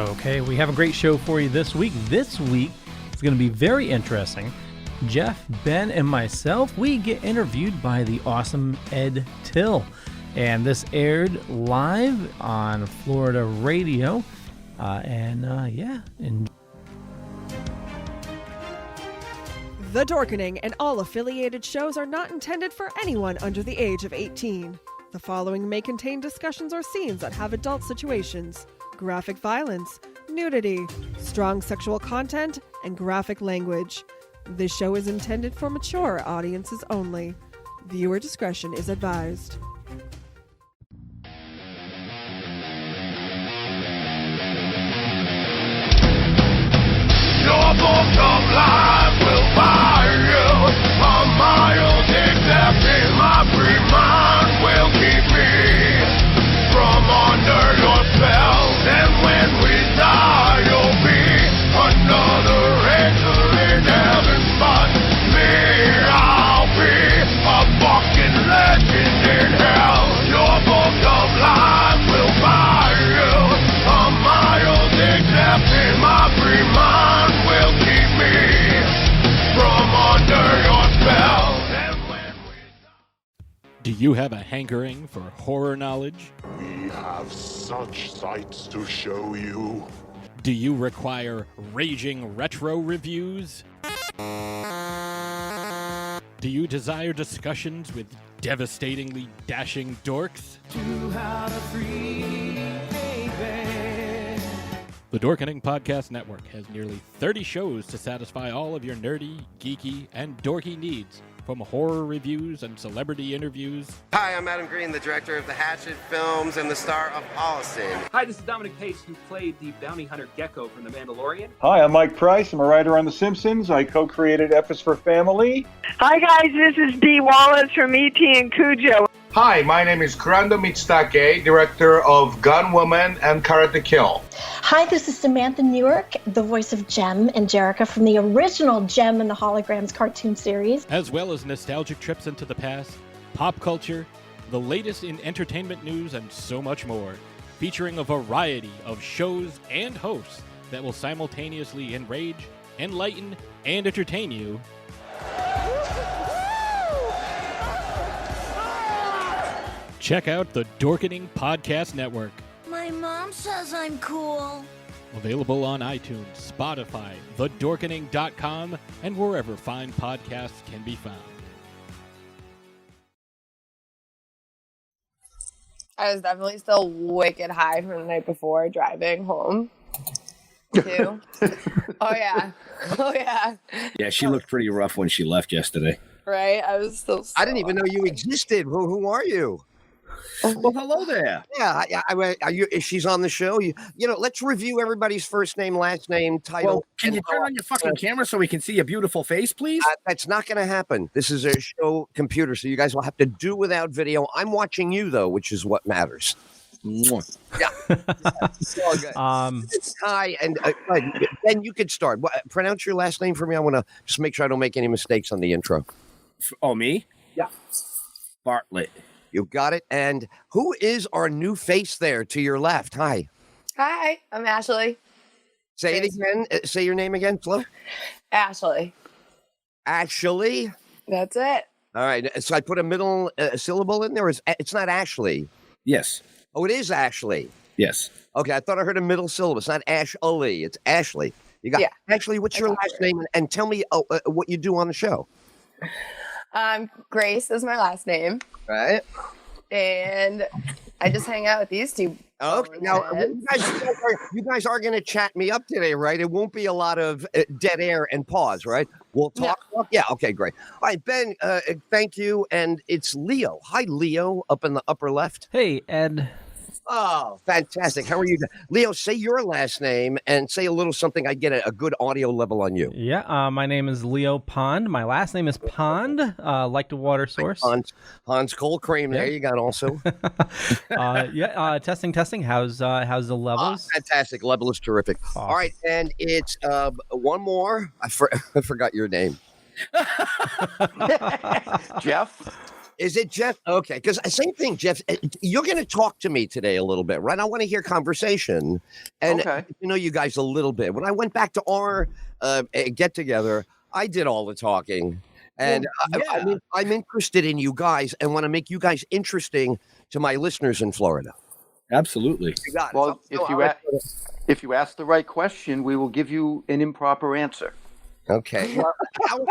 Okay, we have a great show for you this week. This week is going to be very interesting. Jeff, Ben, and myself, we get interviewed by the awesome Ed Tyll. And this aired live on Florida radio. The Dorkening and all affiliated shows are not intended for anyone under the age of 18. The following may contain discussions or scenes that have adult situations, graphic violence, nudity, strong sexual content, and graphic language. This show is intended for mature audiences only. Viewer discretion is advised. Your book of life will buy you a mile except in my free mind will keep me from under your spell. And when we die, you'll be another angel in heaven. But me, I'll be a fucking legend in hell. Your book of life will buy you a mile except in my free mind. Do you have a hankering for horror knowledge? We have such sights to show you. Do you require raging retro reviews? Do you desire discussions with devastatingly dashing dorks? The Dorkening Podcast Network has nearly 30 shows to satisfy all of your nerdy, geeky, and dorky needs, from horror reviews and celebrity interviews. Hi, I'm Adam Green, the director of the Hatchet films and the star of Holliston. Hi, this is Dominic Pace, who played the bounty hunter Gecko from The Mandalorian. Hi, I'm Mike Price. I'm a writer on The Simpsons. I co-created F is for Family. Hi, guys. This is Dee Wallace from E.T. and Cujo. Hi, my name is Kurando Mitsutake, director of Gun Woman and Karate Kill. Hi, this is Samantha Newark, the voice of Jem and Jerrica from the original Jem and the Holograms cartoon series. As well as nostalgic trips into the past, pop culture, the latest in entertainment news, and so much more, featuring a variety of shows and hosts that will simultaneously enrage, enlighten, and entertain you. Check out the Dorkening Podcast Network. My mom says I'm cool. Available on iTunes, Spotify, thedorkening.com, and wherever fine podcasts can be found. I was definitely still wicked high from the night before driving home, too. Oh, yeah. Yeah, she looked pretty rough when she left yesterday. Right? I was still I didn't even know you existed. Who are you? Well, hello there. Yeah, she's on the show. You know, let's review everybody's first name, last name, title. Well, can you turn on your fucking camera so we can see your beautiful face, please? That's not going to happen. This is a show computer, so you guys will have to do without video. I'm watching you, though, which is what matters. Yeah. It's all good. Hi, and Ben, you could start. Pronounce your last name for me. I want to just make sure I don't make any mistakes on the intro. Oh, me? Yeah. Bartlett. You got it. And who is our new face there to your left? Hi. Hi, I'm Ashley. Say it again. Say your name again, Flo. Ashley. Ashley? That's it. All right. So I put a middle syllable in there. It's not Ashley. Yes. Oh, it is Ashley. Yes. Okay. I thought I heard a middle syllable. It's not Ashley. It's Ashley. You got Ashley, what's your last name? And tell me what you do on the show. Grace is my last name. Right. And I just hang out with these two. Okay. Now, you guys are going to chat me up today, right? It won't be a lot of dead air and pause, right? We'll talk. Yeah. Okay, great. All right, Ben, thank you. And it's Leo. Hi, Leo, up in the upper left. Hey, Ed. Oh, fantastic. How are you? Leo, say your last name and say a little something. I get a good audio level on you. Yeah, my name is Leo Pond. My last name is Pond, like the water source. Hans Cold Cream. There you got also. Testing. How's the levels? Fantastic. Level is terrific. Awesome. All right, and it's one more. I forgot your name. Jeff. Is it Jeff? Okay, because same thing, Jeff. You're going to talk to me today a little bit, right? I want to hear conversation and you know you guys a little bit. When I went back to our get together, I did all the talking, and I'm interested in you guys and want to make you guys interesting to my listeners in Florida. Absolutely. You got it. Well, if you ask the right question, we will give you an improper answer. Okay. Well,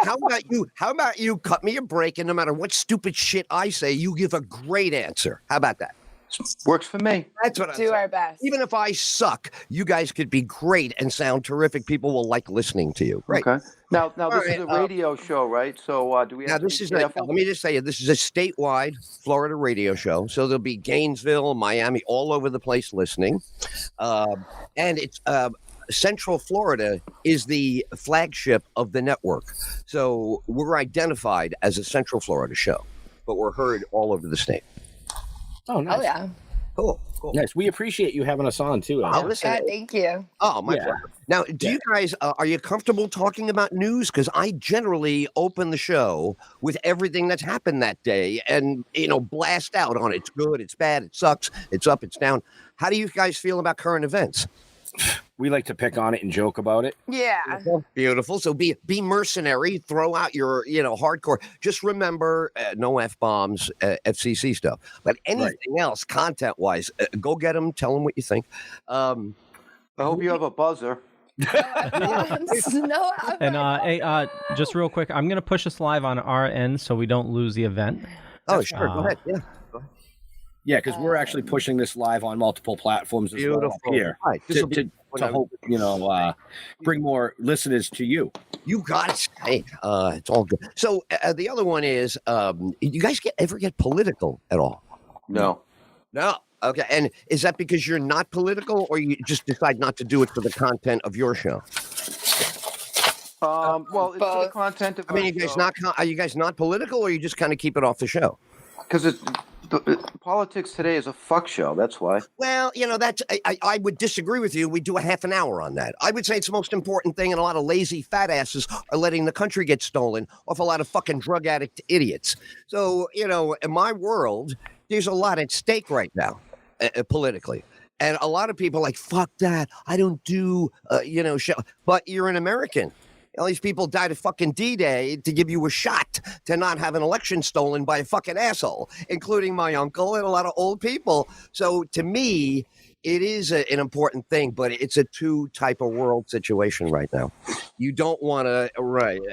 how about you cut me a break, and no matter what stupid shit I say, you give a great answer. How about that? Works for me. That's what I do our best. Even if I suck, you guys could be great and sound terrific. People will like listening to you. Right. Okay. Now this is a radio show, right? So do we have to be careful? Let me just say, this is a statewide Florida radio show. So there'll be Gainesville, Miami, all over the place listening. And it's Central Florida is the flagship of the network. So we're identified as a Central Florida show, but we're heard all over the state. Oh, nice. Oh, yeah. Cool. Nice. We appreciate you having us on, too. Oh, listen. Thank you. Oh, my pleasure. Now, do you guys, are you comfortable talking about news? Because I generally open the show with everything that's happened that day and, blast out on it. It's good, it's bad, it sucks, it's up, it's down. How do you guys feel about current events? We like to pick on it and joke about it. Yeah. Beautiful. So be mercenary. Throw out your, hardcore. Just remember, no F-bombs, FCC stuff. But anything else, content-wise, go get them. Tell them what you think. I hope you have a buzzer. And hey, just real quick, I'm going to push us live on our end so we don't lose the event. Oh, sure. Go ahead. Yeah. Yeah, because we're actually pushing this live on multiple platforms as well here right. to hope, bring more listeners to you. You got it. Hey, it's all good. So the other one is, you guys ever get political at all? No. Okay. And is that because you're not political, or you just decide not to do it for the content of your show? Well, it's for the content of are you guys not political, or you just kind of keep it off the show? Because politics today is a fuck show. That's why. Well, that's I would disagree with you. We do a half an hour on that. I would say it's the most important thing, and a lot of lazy fat asses are letting the country get stolen off a lot of fucking drug addict idiots. So, in my world, there's a lot at stake right now, politically. And a lot of people are like, fuck that. I don't do, show. But you're an American. All these people died of fucking D-Day to give you a shot to not have an election stolen by a fucking asshole, including my uncle and a lot of old people. So to me, it is an important thing, but it's a two-type of world situation right now. You don't want to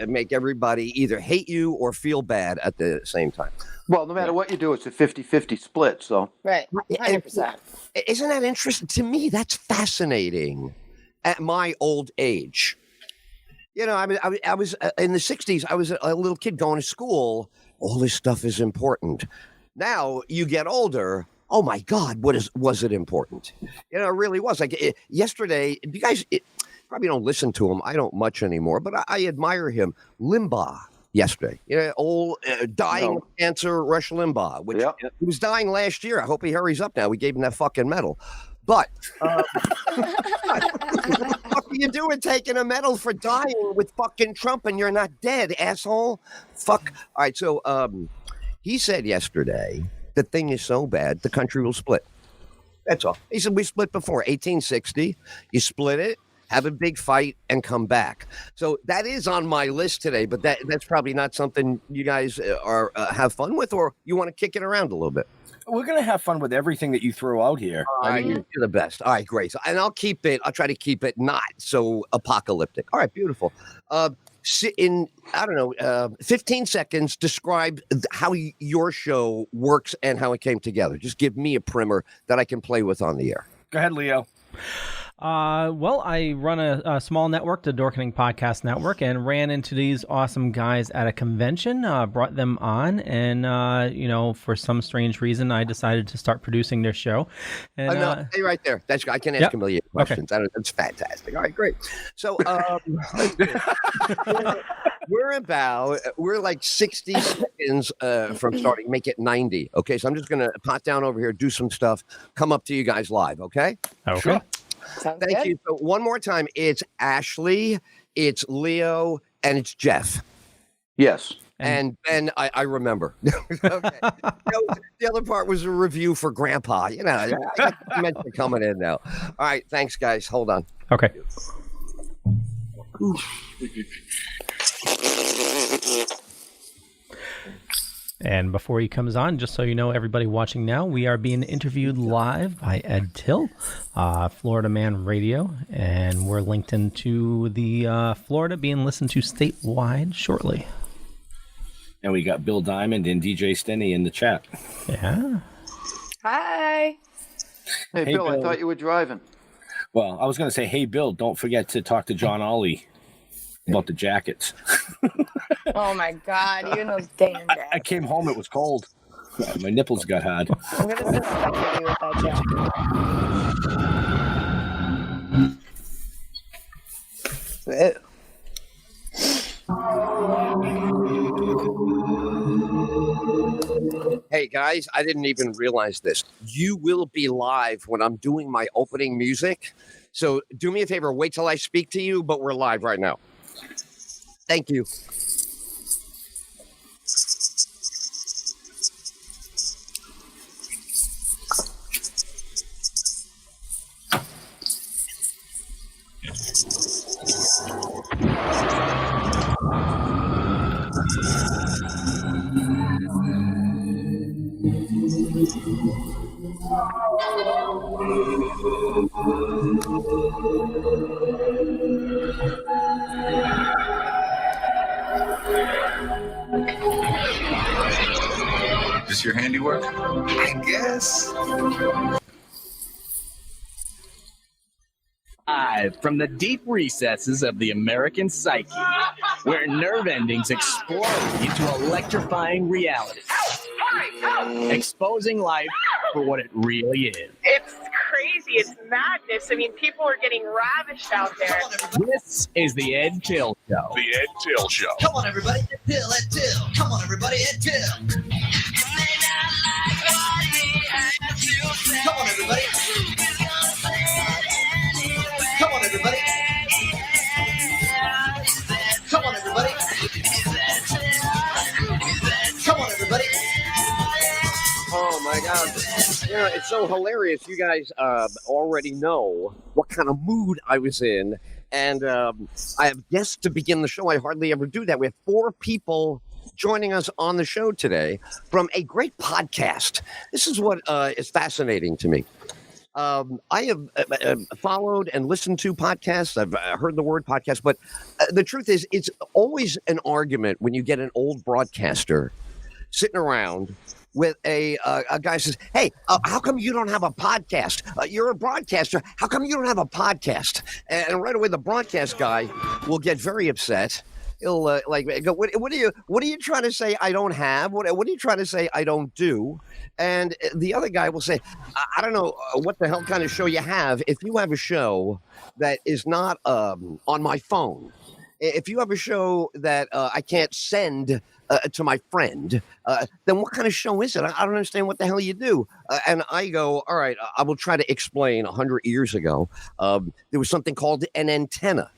make everybody either hate you or feel bad at the same time. Well, no matter what you do, it's a 50-50 split. So right, 100%. Isn't that interesting? To me, that's fascinating at my old age. I was in the 60s, I was a little kid going to school. All this stuff is important. Now you get older. Oh, my God, was it important? It really was. Like yesterday, you guys probably don't listen to him. I don't much anymore, but I admire him. Limbaugh yesterday, old dying of cancer, Rush Limbaugh, which he was dying last year. I hope he hurries up now. We gave him that fucking medal. But what the fuck are you doing taking a medal for dying with fucking Trump and you're not dead, asshole? Fuck. All right, so he said yesterday, the thing is so bad, the country will split. That's all. He said, we split before, 1860. You split it, have a big fight, and come back. So that is on my list today, but that's probably not something you guys have fun with, or you want to kick it around a little bit. We're going to have fun with everything that you throw out here. You're the best. All right, great. And I'll try to keep it not so apocalyptic. All right, beautiful. In, 15 seconds, describe how your show works and how it came together. Just give me a primer that I can play with on the air. Go ahead, Leo. Well, I run a small network, the Dorkening Podcast Network, and ran into these awesome guys at a convention, brought them on, and, for some strange reason, I decided to start producing their show. And, stay right there. I can ask a million questions. Okay. That's fantastic. All right, great. So we're like 60 seconds from starting. Make it 90. Okay, so I'm just going to pot down over here, do some stuff, come up to you guys live, okay? Okay. Sure. Sounds Thank good. you. So one more time, it's Ashley, it's Leo, and it's Jeff. Yes. And Ben, I remember. Okay. The other part was a review for Grandpa. You know, I meant to coming in now. All right, thanks, guys. Hold on. Okay. And before he comes on, just so you know, everybody watching now, we are being interviewed live by Ed Tyll, Florida Man Radio, and we're linked into the Florida being listened to statewide shortly. And we got Bill Diamond and DJ Stenny in the chat. Yeah. Hi. Hey, Bill, I thought you were driving. Well, I was going to say, hey, Bill, don't forget to talk to John Ollie about the jackets. Oh my God, even those damn jackets. I came home, it was cold. My nipples got hard. I'm going to suspect you with that jacket. Hey guys, I didn't even realize this. You will be live when I'm doing my opening music. So do me a favor, wait till I speak to you, but we're live right now. Thank you. Is this your handiwork? I guess. Live from the deep recesses of the American psyche, where nerve endings explode into electrifying reality, exposing life for what it really is. It's crazy. It's madness. I mean, people are getting ravished out there. This is the Ed Tyll Show. The Ed Tyll Show. Come on, everybody. Ed Tyll, Ed Tyll. Come on, everybody. Ed Tyll. Come on, everybody. Come on, everybody. Come on, everybody. Come on, everybody. Oh my God. You know, it's so hilarious. You guys already know what kind of mood I was in. And I have guests to begin the show. I hardly ever do that. We have 4 people joining us on the show today from a great podcast. This is what is fascinating to me. I have followed and listened to podcasts. I've heard the word podcast, but the truth is it's always an argument when you get an old broadcaster sitting around with a guy says, hey, how come you don't have a podcast? You're a broadcaster. How come you don't have a podcast? And right away, the broadcast guy will get very upset. He'll go, what are you trying to say I don't have? What are you trying to say I don't do? And the other guy will say, I don't know what the hell kind of show you have. If you have a show that is not on my phone, if you have a show that I can't send to my friend, then what kind of show is it? I don't understand what the hell you do. And I go, all right, I will try to explain. 100 years ago, there was something called an antenna.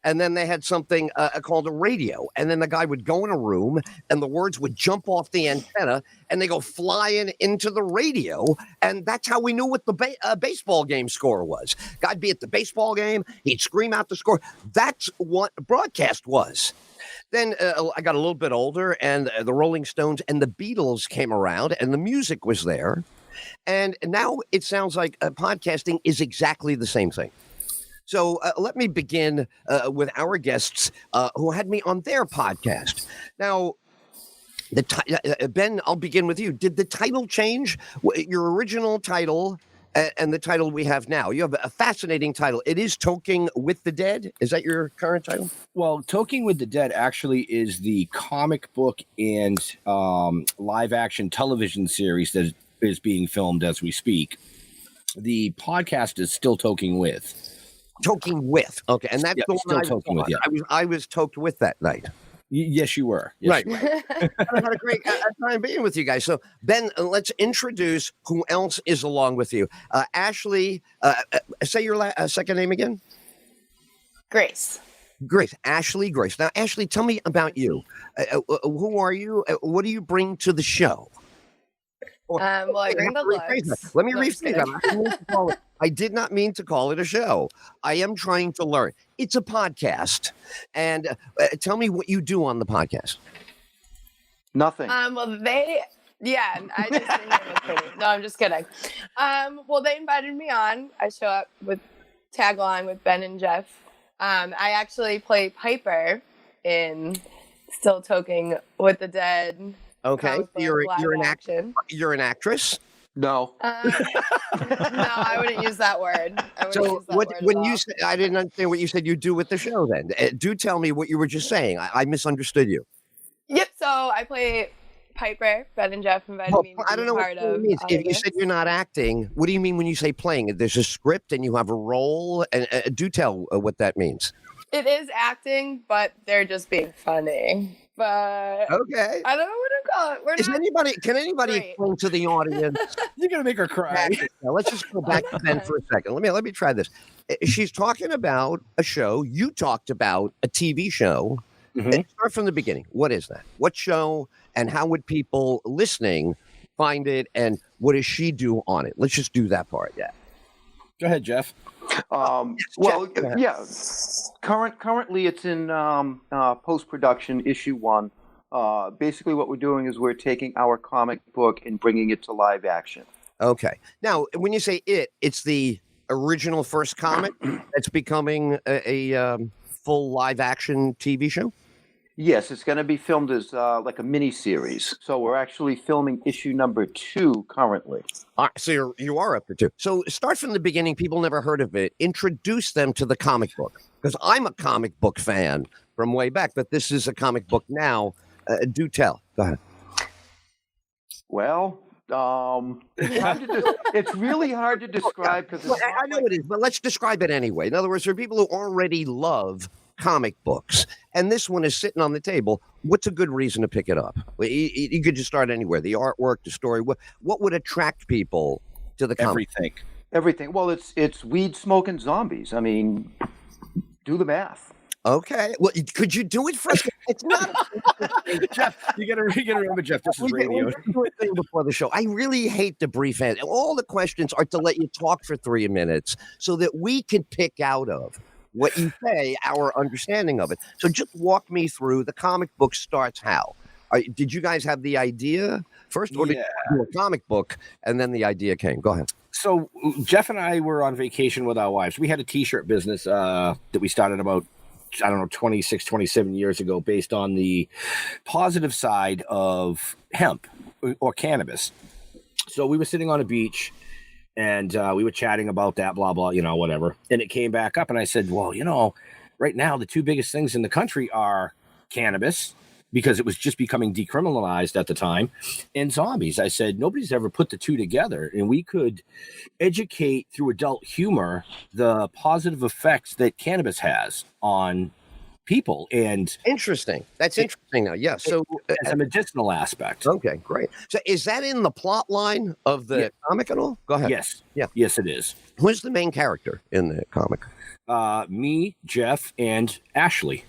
And then they had something called a radio. And then the guy would go in a room and the words would jump off the antenna and they go flying into the radio. And that's how we knew what the baseball game score was. Guy'd be at the baseball game. He'd scream out the score. That's what broadcast was. Then I got a little bit older and the Rolling Stones and the Beatles came around and the music was there. And now it sounds like podcasting is exactly the same thing. So let me begin with our guests who had me on their podcast. Now, Ben, I'll begin with you. Did the title change? Your original title and the title we have now. You have a fascinating title. It is Talking with the Dead. Is that your current title? Well, Talking with the Dead actually is the comic book and live action television series that is being filmed as we speak. The podcast is still Talking with. Talking with. Okay. And that's the one talking with, yeah. I was toked with that night. Yes, you were. Yes, right. You were. I had a great time being with you guys. So, Ben, let's introduce who else is along with you. Ashley, say your second name again. Grace. Grace, Ashley Grace. Now, Ashley, tell me about you. Who are you? What do you bring to the show? Well, I bring the looks. Let me rephrase that. I did not mean to call it a show. I am trying to learn. It's a podcast. And tell me what you do on the podcast. Nothing. I just think it was pretty. No, I'm just kidding. They invited me on. I show up with tag along with Ben and Jeff. I actually play Piper in Still Talking with the Dead. Okay, you're an actress. No. No, I wouldn't use that word. When you said, I didn't understand what you said you do with the show. Then do tell me what you were just saying. I misunderstood you. Yep. So I play Piper. Ben and Jeff invited me to be I don't know part what of. it means. If you said you're not acting, what do you mean when you say playing? There's a script and you have a role. And do tell what that means. It is acting, but they're just being funny. But okay, I don't know what to call it. Can anybody explain to the audience? You're gonna make her cry. Now, let's just go back to Ben for a second. Let me try this. She's talking about a show. You talked about a TV show. Mm-hmm. And start from the beginning. What is that? What show? And how would people listening find it? And what does she do on it? Let's just do that part. Yeah. Go ahead, Jeff. Currently it's in post-production, issue 1. Basically what we're doing is we're taking our comic book and bringing it to live action. Okay. Now, when you say it's the original first comic that's becoming a full live action TV show? Yes, it's going to be filmed as like a mini series. So we're actually filming issue number 2 currently. All right, so you are up to 2. So start from the beginning. People never heard of it. Introduce them to the comic book, because I'm a comic book fan from way back, but this is a comic book now. Do tell. Go ahead. Well, it's really hard to describe because I know it is, but let's describe it anyway. In other words, there are people who already love comic books, and this one is sitting on the table. What's a good reason to pick it up? You could just start anywhere. The artwork, the story. What would attract people to the comic? Everything. Well, it's weed smoking zombies. I mean, do the math. Okay. Well, could you do it for us? It's not. Jeff, you gotta remember, Jeff. This is radio. We do a thing before the show. I really hate the brief end. All the questions are to let you talk for 3 minutes so that we can pick out of what you say, our understanding of it. So just walk me through. The comic book starts how? Did you guys have the idea first, or did you do a comic book and then the idea came? Go ahead. So Jeff and I were on vacation with our wives. We had a T-shirt business that we started about 26, 27 years ago, based on the positive side of hemp or cannabis. So we were sitting on a beach and we were chatting about that, blah, blah, whatever. And it came back up and I said, well, right now the 2 biggest things in the country are cannabis, because it was just becoming decriminalized at the time, and zombies. I said, nobody's ever put the 2 together, and we could educate through adult humor the positive effects that cannabis has on people. And interesting. That's interesting now. Yeah. So as a medicinal aspect. Okay, great. So is that in the plot line of the comic at all? Go ahead. Yes. Yeah. Yes, it is. Who's the main character in the comic? Me, Jeff, and Ashley.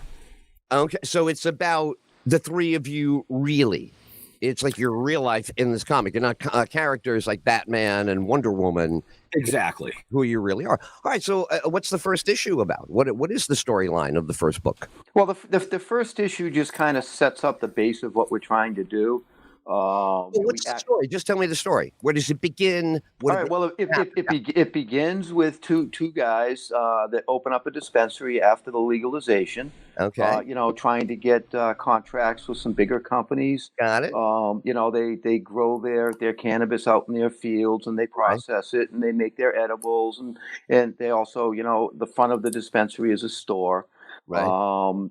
Okay. So it's about the 3 of you, really. It's like your real life in this comic. You're not characters like Batman and Wonder Woman. Exactly. Who you really are. All right. So what's the first issue about? What is the storyline of the first book? Well, the first issue just kind of sets up the base of what we're trying to do. What's the story? Just tell me the story. Where does it begin? All right. Well, it begins with two guys that open up a dispensary after the legalization. Okay. Trying to get contracts with some bigger companies. Got it. They grow their cannabis out in their fields and they process it and they make their edibles and they also, the front of the dispensary is a store. Right.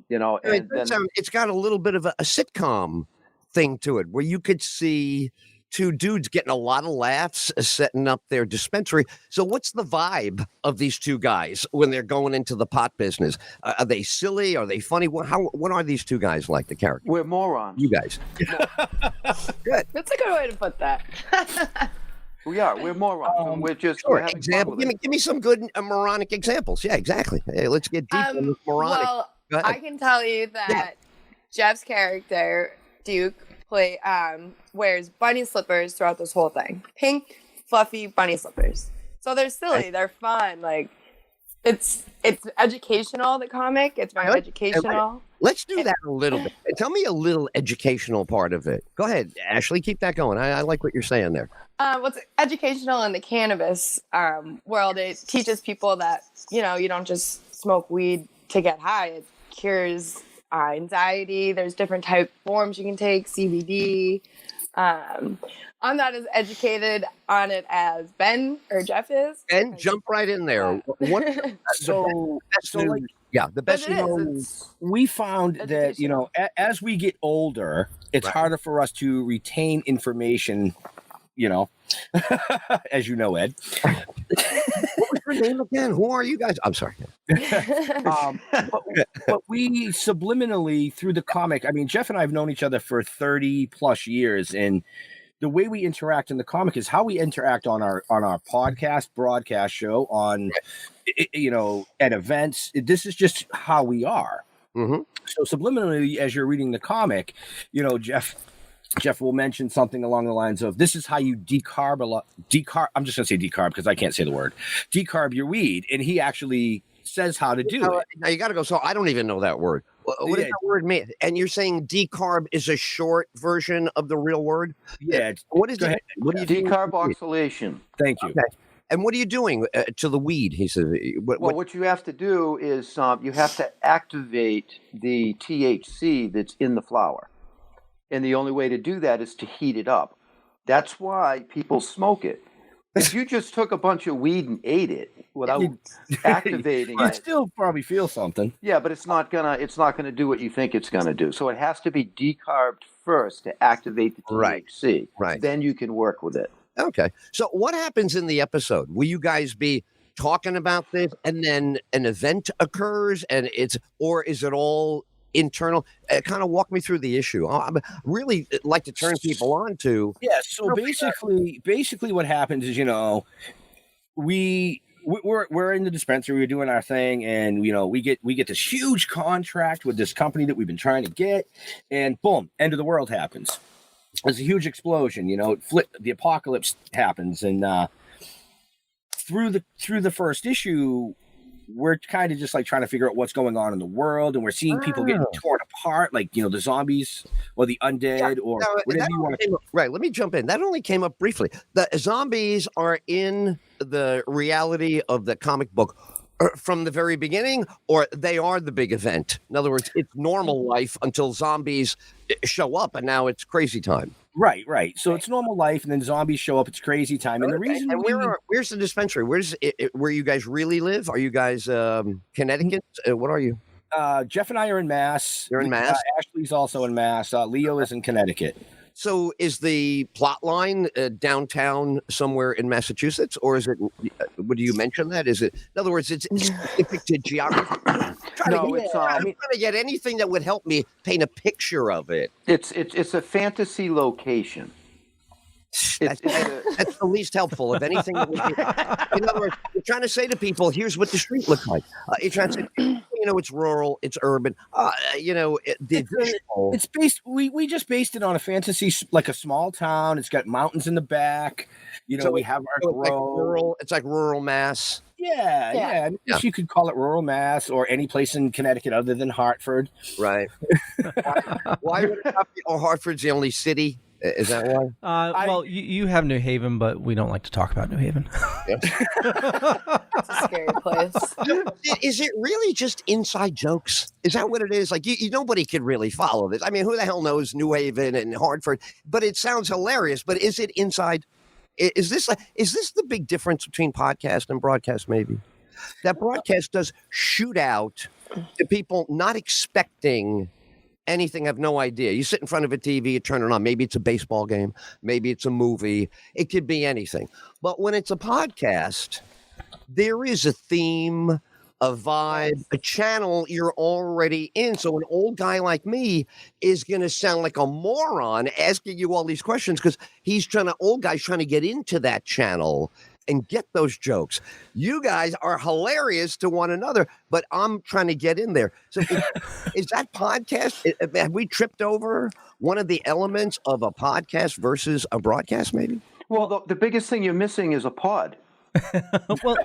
It's got a little bit of a sitcom thing to it, where you could see 2 dudes getting a lot of laughs setting up their dispensary. So what's the vibe of these 2 guys when they're going into the pot business? Are they silly? Are they funny? What are these 2 guys like, the characters? We're morons. You guys. Good. That's a good way to put that. We are. We're morons. We're just example. Give me some good moronic examples. Yeah, exactly. Hey, let's get deep in this moronic. Well, ahead. I can tell you that Jeff's character, Duke, wears bunny slippers throughout this whole thing. Pink, fluffy bunny slippers. So they're silly. They're fun. Like, it's educational, the comic. It's very educational. Let's do that a little bit. Tell me a little educational part of it. Go ahead, Ashley. Keep that going. I like what you're saying there. What's educational in the cannabis world? It teaches people that, you don't just smoke weed to get high. It cures anxiety. There's different type forms you can take, CBD. I'm not as educated on it as Ben or Jeff is. Ben, jump right in there. The best we found that, as we get older, it's harder for us to retain information, as you know, Ed. What was your name again? Who are you guys? I'm sorry. But we subliminally, through the comic, I mean, Jeff and I have known each other for 30 plus years, and the way we interact in the comic is how we interact on our podcast, broadcast show, on at events. This is just how we are. Mm-hmm. So subliminally, as you're reading the comic, Jeff will mention something along the lines of, this is how you decarb. I'm just going to say decarb because I can't say the word. Decarb your weed. And he actually says how to do it. Now you got to go. So I don't even know that word. What does that word mean? And you're saying decarb is a short version of the real word? Yeah. What is it? What do you Decarboxylation. Thank you. Okay. And what are you doing to the weed? He says. What you have to do is you have to activate the THC that's in the flower. And the only way to do that is to heat it up. That's why people smoke it. If you just took a bunch of weed and ate it without activating you it, still probably feel something. Yeah, but it's not gonna do what you think it's gonna do. So it has to be decarbed first to activate the THC. Right. Then you can work with it. Okay. So what happens in the episode? Will you guys be talking about this and then an event occurs or is it all internal? Kind of walk me through the issue. I really like to turn people on to. Yeah. So basically what happens is, we're in the dispensary, we're doing our thing, and we get this huge contract with this company that we've been trying to get, and boom, end of the world happens. There's a huge explosion, the apocalypse happens, and through the first issue, we're kind of just like trying to figure out what's going on in the world, and we're seeing people getting torn apart, like the zombies or the undead or whatever you want to. Right. Let me jump in. That only came up briefly. The zombies are in the reality of the comic book from the very beginning, or they are the big event. In other words, it's normal life until zombies show up, and now it's crazy time. Right. So it's normal life, and then zombies show up. It's crazy time, and the reason. And where's the dispensary? Where you guys really live? Are you guys Connecticut? What are you? Jeff and I are in Mass. You're in Mass. Ashley's also in Mass. Leo is in Connecticut. So is the plot line downtown somewhere in Massachusetts, or is it? Would you mention that? Is it? In other words, it's specific to geography. I'm trying to get anything that would help me paint a picture of it. It's a fantasy location. That's the least helpful of anything. That would be, in other words, you're trying to say to people, here's what the street looks like. You're trying to say, it's rural, it's urban. It's based. We just based it on a fantasy, like a small town. It's got mountains in the back. So we have our grow. It's like rural Mass. Yeah. I guess you could call it rural Mass or any place in Connecticut other than Hartford. Right. Why would it not be? Oh, Hartford's the only city. Is that why? Well, you have New Haven, but we don't like to talk about New Haven. It's a scary place. Is it really just inside jokes? Is that what it is? Like, nobody could really follow this. I mean, who the hell knows New Haven and Hartford? But it sounds hilarious. But is it inside? Is this the big difference between podcast and broadcast? Maybe that broadcast does shoot out to people not expecting anything, have no idea. You sit in front of a TV, you turn it on. Maybe it's a baseball game. Maybe it's a movie. It could be anything. But when it's a podcast, there is a theme, a vibe, a channel you're already in. So an old guy like me is going to sound like a moron asking you all these questions because old guy's trying to get into that channel. and get those jokes. You guys are hilarious to one another, but I'm trying to get in there. So is that podcast? Have we tripped over one of the elements of a podcast versus a broadcast, maybe? Well, the biggest thing you're missing is a pod. Well,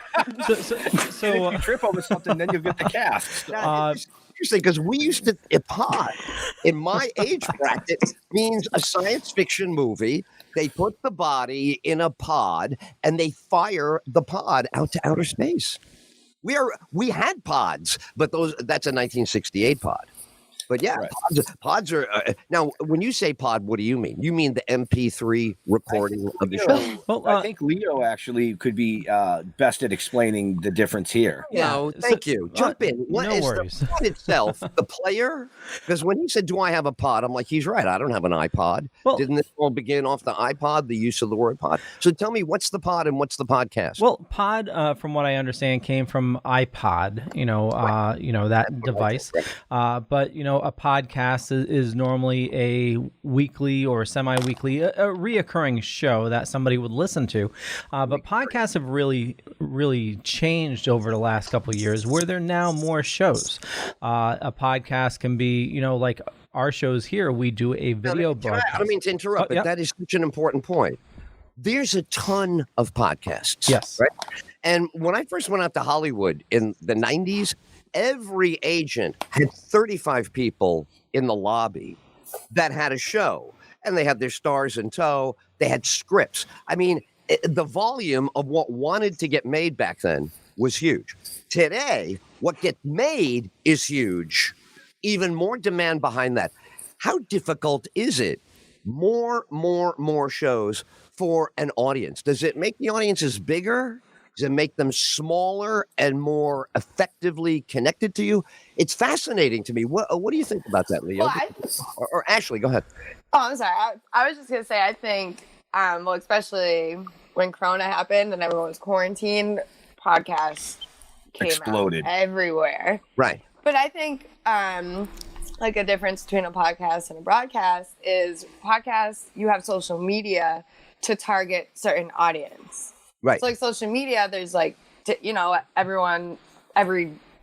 so if you trip over something, then you get the cast. Interesting, because we used to, a pod in my age bracket means a science fiction movie. They put the body in a pod and they fire the pod out to outer space. We had pods, but that's a 1968 pod. But yeah, pods are now. When you say pod, what do you mean? You mean the MP3 recording of the show? Well, I think Leo actually could be best at explaining the difference here. No, thank you. Jump in. What no is worries. the pod itself? The player? Because when he said, "Do I have a pod?" I'm like, he's right. I don't have an iPod. Didn't this all begin off the iPod? The use of the word pod. So tell me, what's the pod and what's the podcast? Well, pod, from what I understand, came from iPod. That device. But a podcast is normally a weekly or semi-weekly, a reoccurring show that somebody would listen to. But podcasts have really changed over the last couple of years, where there are now more shows. A podcast can be, like our shows here, we do a video broadcast. I don't mean to interrupt, but that is such an important point. There's a ton of podcasts. Yes. Right? And when I first went out to Hollywood in the 90s, every agent had 35 people in the lobby that had a show, and they had their stars in tow. They had scripts. I mean, the volume of what wanted to get made back then was huge. Today, what gets made is huge. Even more demand behind that. How difficult is it? More shows for an audience. Does it make the audiences bigger? Does it make them smaller and more effectively connected to you? It's fascinating to me. What do you think about that, Leo? Or Ashley, go ahead. Oh, I'm sorry. I was just going to say, I think, especially when Corona happened and everyone was quarantined, podcasts exploded everywhere. Right. But I think, a difference between a podcast and a broadcast is podcasts, you have social media to target certain audience. Right. So social media, there's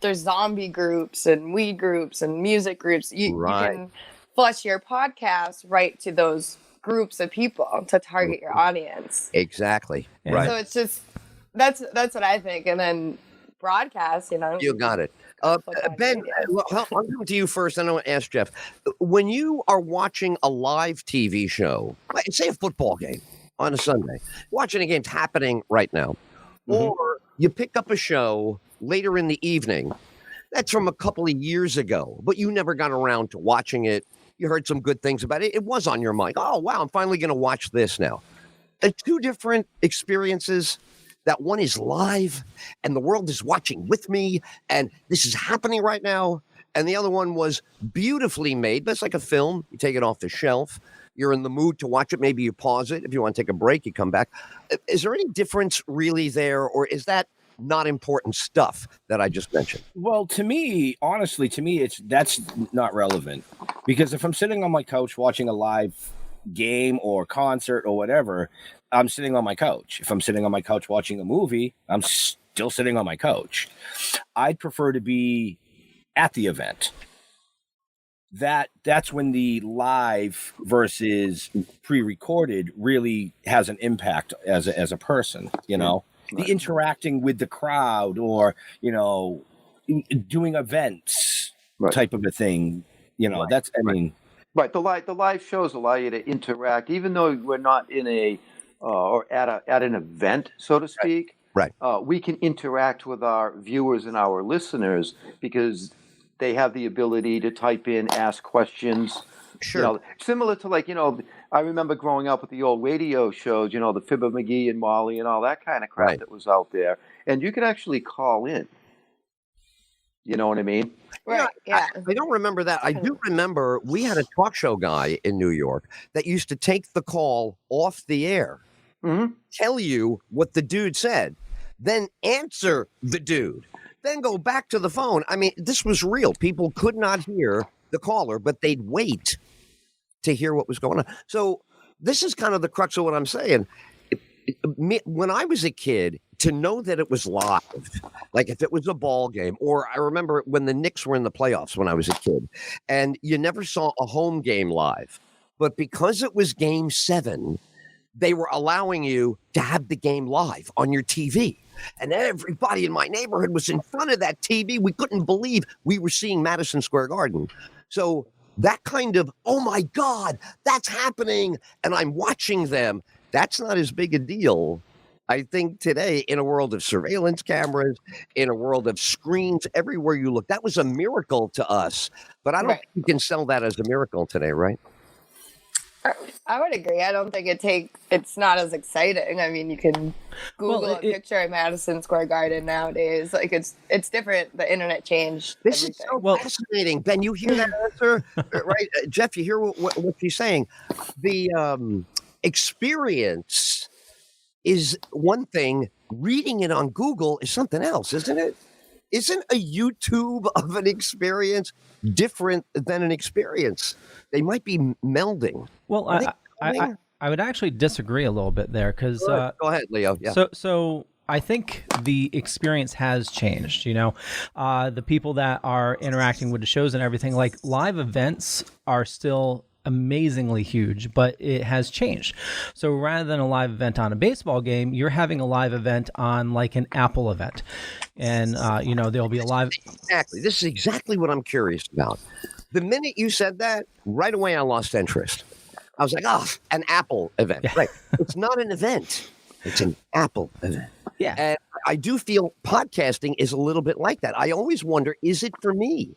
there's zombie groups and weed groups and music groups. You can flush your podcast right to those groups of people to target your audience. Exactly. Right. So it's just, that's what I think. And then broadcast, You got it. Ben, I'll come to you first. I want to ask Jeff. When you are watching a live TV show, say a football game on a Sunday, watching a game happening right now, or you pick up a show later in the evening that's from a couple of years ago, but you never got around to watching it. You heard some good things about it. It was on your mind. Oh, wow, I'm finally going to watch this now. Two different experiences. That one is live and the world is watching with me and this is happening right now. And the other one was beautifully made, but it's like a film. You take it off the shelf. You're in the mood to watch it. Maybe you pause it. If you want to take a break, you come back. Is there any difference really there, or is that not important stuff that I just mentioned? Well, honestly, that's not relevant, because if I'm sitting on my couch watching a live game or concert or whatever, I'm sitting on my couch. If I'm sitting on my couch watching a movie, I'm still sitting on my couch. I'd prefer to be at the event. That's when the live versus pre-recorded really has an impact as a person, the interacting with the crowd, or doing events type of a thing, that's Right. The live shows allow you to interact, even though we're not in a or at an event, so to speak. Right. We can interact with our viewers and our listeners because they have the ability to type in, ask questions. Sure. Similar to I remember growing up with the old radio shows, the Fibber McGee and Molly and all that kind of crap that was out there, and you could actually call in. You know what I mean? Right. Yeah. I don't remember that. I do remember we had a talk show guy in New York that used to take the call off the air, tell you what the dude said, then answer the dude, then go back to the phone. I mean, this was real. People could not hear the caller, but they'd wait to hear what was going on. So this is kind of the crux of what I'm saying. when I was a kid, to know that it was live, like if it was a ball game, or I remember when the Knicks were in the playoffs when I was a kid, and you never saw a home game live, but because it was Game 7, they were allowing you to have the game live on your TV. And everybody in my neighborhood was in front of that TV. We couldn't believe we were seeing Madison Square Garden. So that kind of, oh my God, that's happening, and I'm watching them, that's not as big a deal. I think today, in a world of surveillance cameras, in a world of screens everywhere you look, that was a miracle to us. But I don't think you can sell that as a miracle today, right? I would agree. I don't think it's not as exciting. I mean, you can Google a picture of Madison Square Garden nowadays. Like it's different. The internet changed. This is so fascinating. Ben, you hear that answer? Right? Jeff, you hear what she's saying? The experience is one thing. Reading it on Google is something else, isn't it? Isn't a YouTube of an experience different than an experience? They might be melding. Well, I would actually disagree a little bit there because go ahead, Leo. Yeah. So I think the experience has changed. You know, the people that are interacting with the shows and everything, like live events, are still amazingly huge, but it has changed. So rather than a live event on a baseball game, you're having a live event on like an Apple event, and you know, there'll be a live. Exactly. This is exactly what I'm curious about. The minute you said that, right away I lost interest. I was like, oh, an Apple event. Yeah. Right. It's not an event. It's an Apple event. Yeah. And I do feel podcasting is a little bit like that. I always wonder, is it for me?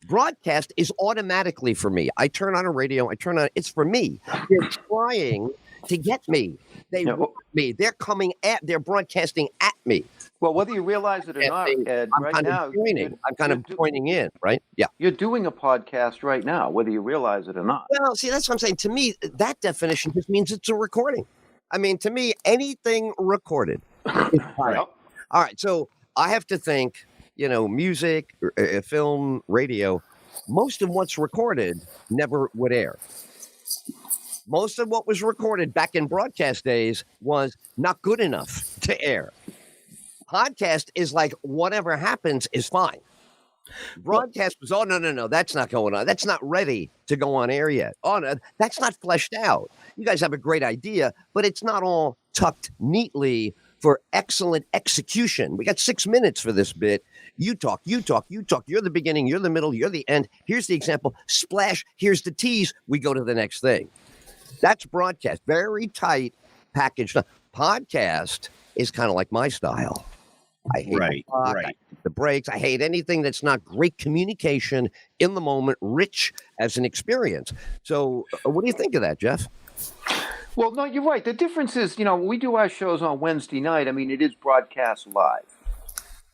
Broadcast is automatically for me. I turn on a radio. It's for me. They're trying to get me. They want me. They're coming they're broadcasting at me. Well, whether you realize it or not, Ed, I'm kind of pointing in, right? Yeah. You're doing a podcast right now, whether you realize it or not. Well, see, that's what I'm saying. To me, that definition just means it's a recording. I mean, to me, anything recorded is fine. All right. So I have to think, you know, music, film, radio, most of what's recorded never would air. Most of what was recorded back in broadcast days was not good enough to air. Podcast is like whatever happens is fine. Broadcast was, oh, no, that's not going on. That's not ready to go on air yet. Oh, no, that's not fleshed out. You guys have a great idea, but it's not all tucked neatly for excellent execution. We got 6 minutes for this bit. You talk. You're the beginning, you're the middle, you're the end. Here's the example. Splash. Here's the tease. We go to the next thing. That's broadcast. Very tight packaged. Podcast is kind of like my style. I hate the breaks. I hate anything that's not great communication in the moment, rich as an experience. So what do you think of that, Jeff? Well, no, you're right. The difference is, you know, we do our shows on Wednesday night. I mean, it is broadcast live.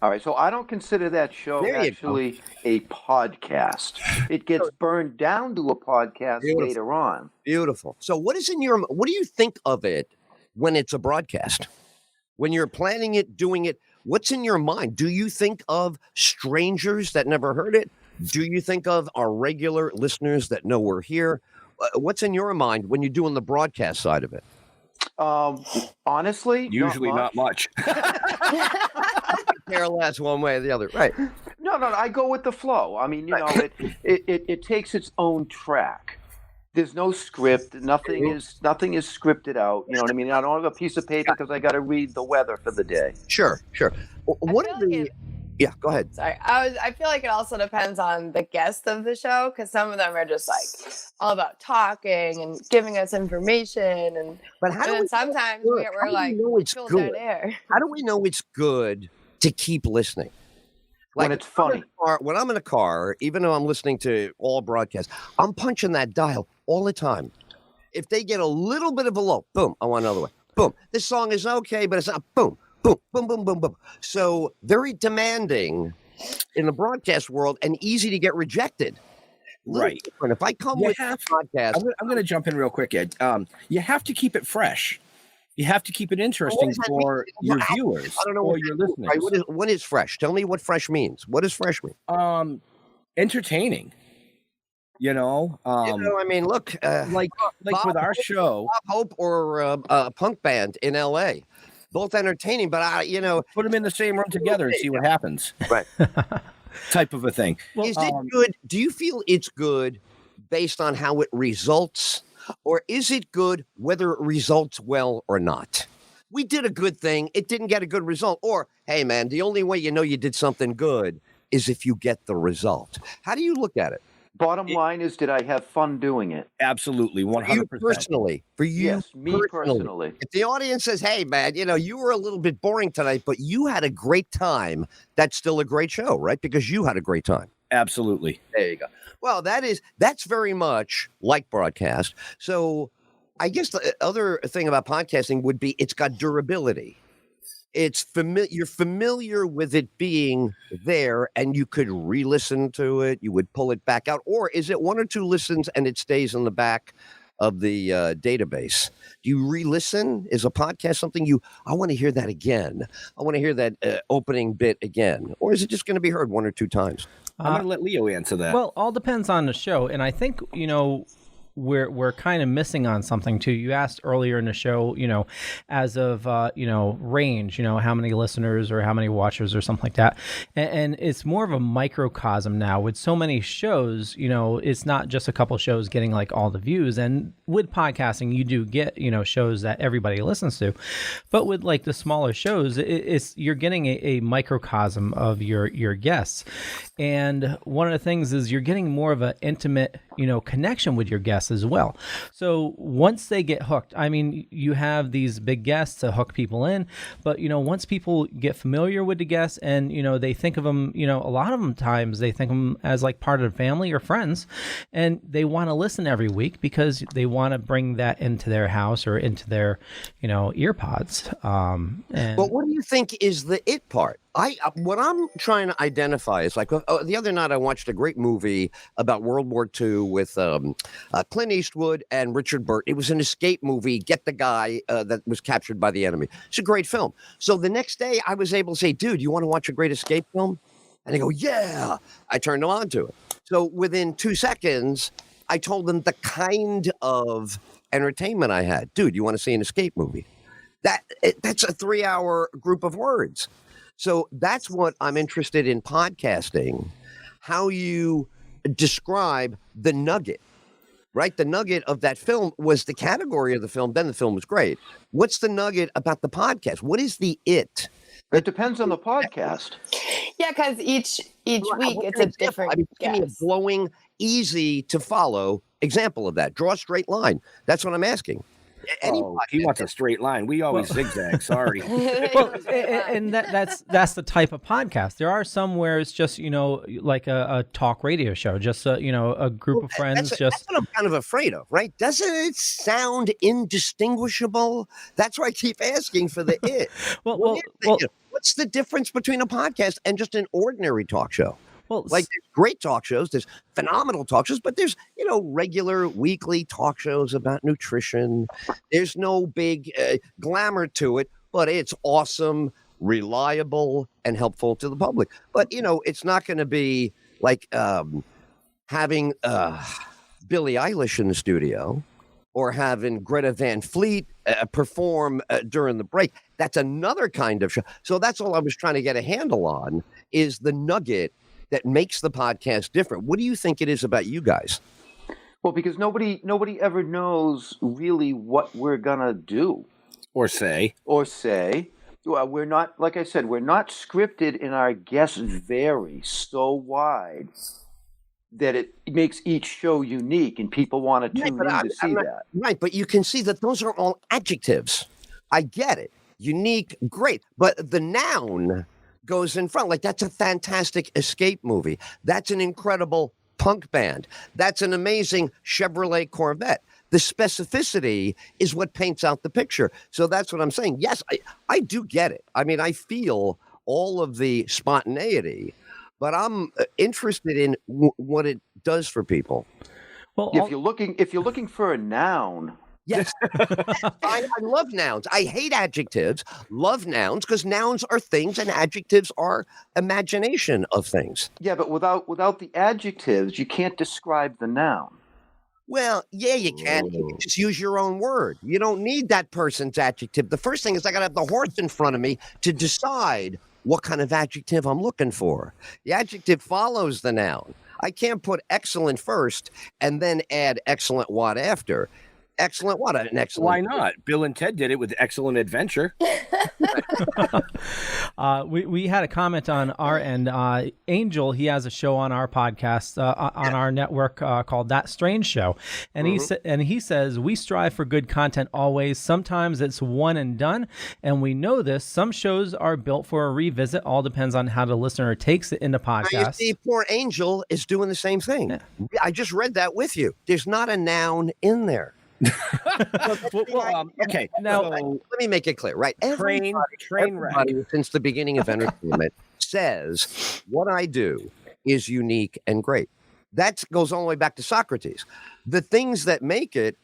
All right, so I don't consider that show actually a podcast. It gets burned down to a podcast later on. Beautiful. So what do you think of it when it's a broadcast? When you're planning it, doing it, what's in your mind? Do you think of strangers that never heard it? Do you think of our regular listeners that know we're here? What's in your mind when you're doing the broadcast side of it? Honestly, usually not much. Care less one way or the other, right? No, I go with the flow. I mean, you know, it takes its own track. There's no script. Nothing is scripted out. You know what I mean? I don't have a piece of paper because I got to read the weather for the day. Sure. Yeah, go ahead. Sorry, I feel like it also depends on the guest of the show, because some of them are just like all about talking and giving us information, but sometimes we're like, it's good. How do we know it's good to keep listening? Like when it's funny. When I'm in a car, even though I'm listening to all broadcasts, I'm punching that dial all the time. If they get a little bit of a low, boom, I want another one. Boom, this song is okay, but it's not. Boom. Boom, boom, boom, boom, boom. So very demanding in the broadcast world and easy to get rejected. Right. And if I come with a podcast, I'm going to jump in real quick, Ed. You have to keep it fresh. You have to keep it interesting for your viewers. I don't know or your listeners. Right? What is fresh? Tell me what fresh means. What does fresh mean? Entertaining. I mean, look, like with our show, Bob Hope or a punk band in L.A. Both entertaining, but put them in the same room together and see what happens. Right. Type of a thing. Is it good? Do you feel it's good based on how it results, or is it good whether it results well or not? We did a good thing. It didn't get a good result. Or, hey, man, the only way you know you did something good is if you get the result. How do you look at it? Bottom line is, did I have fun doing it? Absolutely, 100%. For you personally. For you yes, me personally. If the audience says, hey, man, you were a little bit boring tonight, but you had a great time, that's still a great show, right? Because you had a great time. Absolutely. There you go. Well, that's very much like broadcast. So I guess the other thing about podcasting would be it's got durability. It's you're familiar with it being there, and you could re-listen to it. You would pull it back out, or is it one or two listens and it stays in the back of the database? Do you re-listen? Is a podcast something I want to hear that again? I want to hear that opening bit again, or is it just going to be heard one or two times? I'm going to let Leo answer that. Well, all depends on the show, and I think we're kind of missing on something too. You asked earlier in the show, as of range, how many listeners or how many watchers or something like that, and it's more of a microcosm now with so many shows. It's not just a couple shows getting like all the views, and with podcasting, you do get shows that everybody listens to, but with like the smaller shows, you're getting a microcosm of your guests, and one of the things is you're getting more of an intimate connection with your guests as well. So once they get hooked, I mean, you have these big guests to hook people in, but once people get familiar with the guests and they think of them, a lot of them times they think of them as like part of the family or friends, and they want to listen every week because they want to bring that into their house or into their ear pods. But what do you think is the it part? What I'm trying to identify is like the other night I watched a great movie about World War II with Clint Eastwood and Richard Burton. It was an escape movie. Get the guy that was captured by the enemy. It's a great film. So the next day I was able to say, dude, you want to watch a great escape film? And they go, yeah. I turned them on to it. So within 2 seconds, I told them the kind of entertainment I had. Dude, you want to see an escape movie? That's a 3-hour group of words. So that's what I'm interested in podcasting, how you describe the nugget, right? The nugget of that film was the category of the film. Then the film was great. What's the nugget about the podcast? What is the it? It depends on the podcast. Yeah, because each week it's a different give me a glowing, easy to follow example of that. Draw a straight line. That's what I'm asking. He wants a straight line. We always zigzag. Sorry. Well, and that's the type of podcast. There are some where it's just like a talk radio show, just a group of friends. That's what I'm kind of afraid of, right? Doesn't it sound indistinguishable? That's why I keep asking for the it. well, what's the difference between a podcast and just an ordinary talk show? Well, like there's great talk shows, there's phenomenal talk shows, but there's, regular weekly talk shows about nutrition. There's no big glamour to it, but it's awesome, reliable, and helpful to the public. But, it's not going to be like having Billie Eilish in the studio or having Greta Van Fleet perform during the break. That's another kind of show. So that's all I was trying to get a handle on is the nugget that makes the podcast different. What do you think it is about you guys? Well, because nobody ever knows really what we're gonna do or say. Well, we're not, like I said, we're not scripted, and our guests vary so wide that it makes each show unique, and people want to tune in to see that. Right, but you can see that those are all adjectives. I get it. Unique, great, but the noun goes in front. Like, that's a fantastic escape movie. That's an incredible punk band. That's an amazing Chevrolet Corvette. The specificity is what paints out the picture. So that's what I'm saying. Yes, I do get it. I mean, I feel all of the spontaneity, but I'm interested in what it does for people. Well, if you're looking for a noun, Yes. I love nouns. I hate adjectives, love nouns, because nouns are things and adjectives are imagination of things. Yeah, but without the adjectives, you can't describe the noun. Well, yeah, you can. You can just use your own word. You don't need that person's adjective. The first thing is I got to have the horse in front of me to decide what kind of adjective I'm looking for. The adjective follows the noun. I can't put excellent first and then add excellent what after. Excellent what? An excellent. Why not? Bill and Ted did it with Excellent Adventure. We had a comment on our end. Angel, he has a show on our podcast on our network called That Strange Show, and he says we strive for good content always. Sometimes it's one and done, and we know this. Some shows are built for a revisit. All depends on how the listener takes it in the podcast. Now you see, poor Angel is doing the same thing. Yeah. I just read that with you. There's not a noun in there. Okay. Now, let me make it clear, right? Train wreck. Since the beginning of entertainment says what I do is unique and great. That goes all the way back to Socrates. The things that make it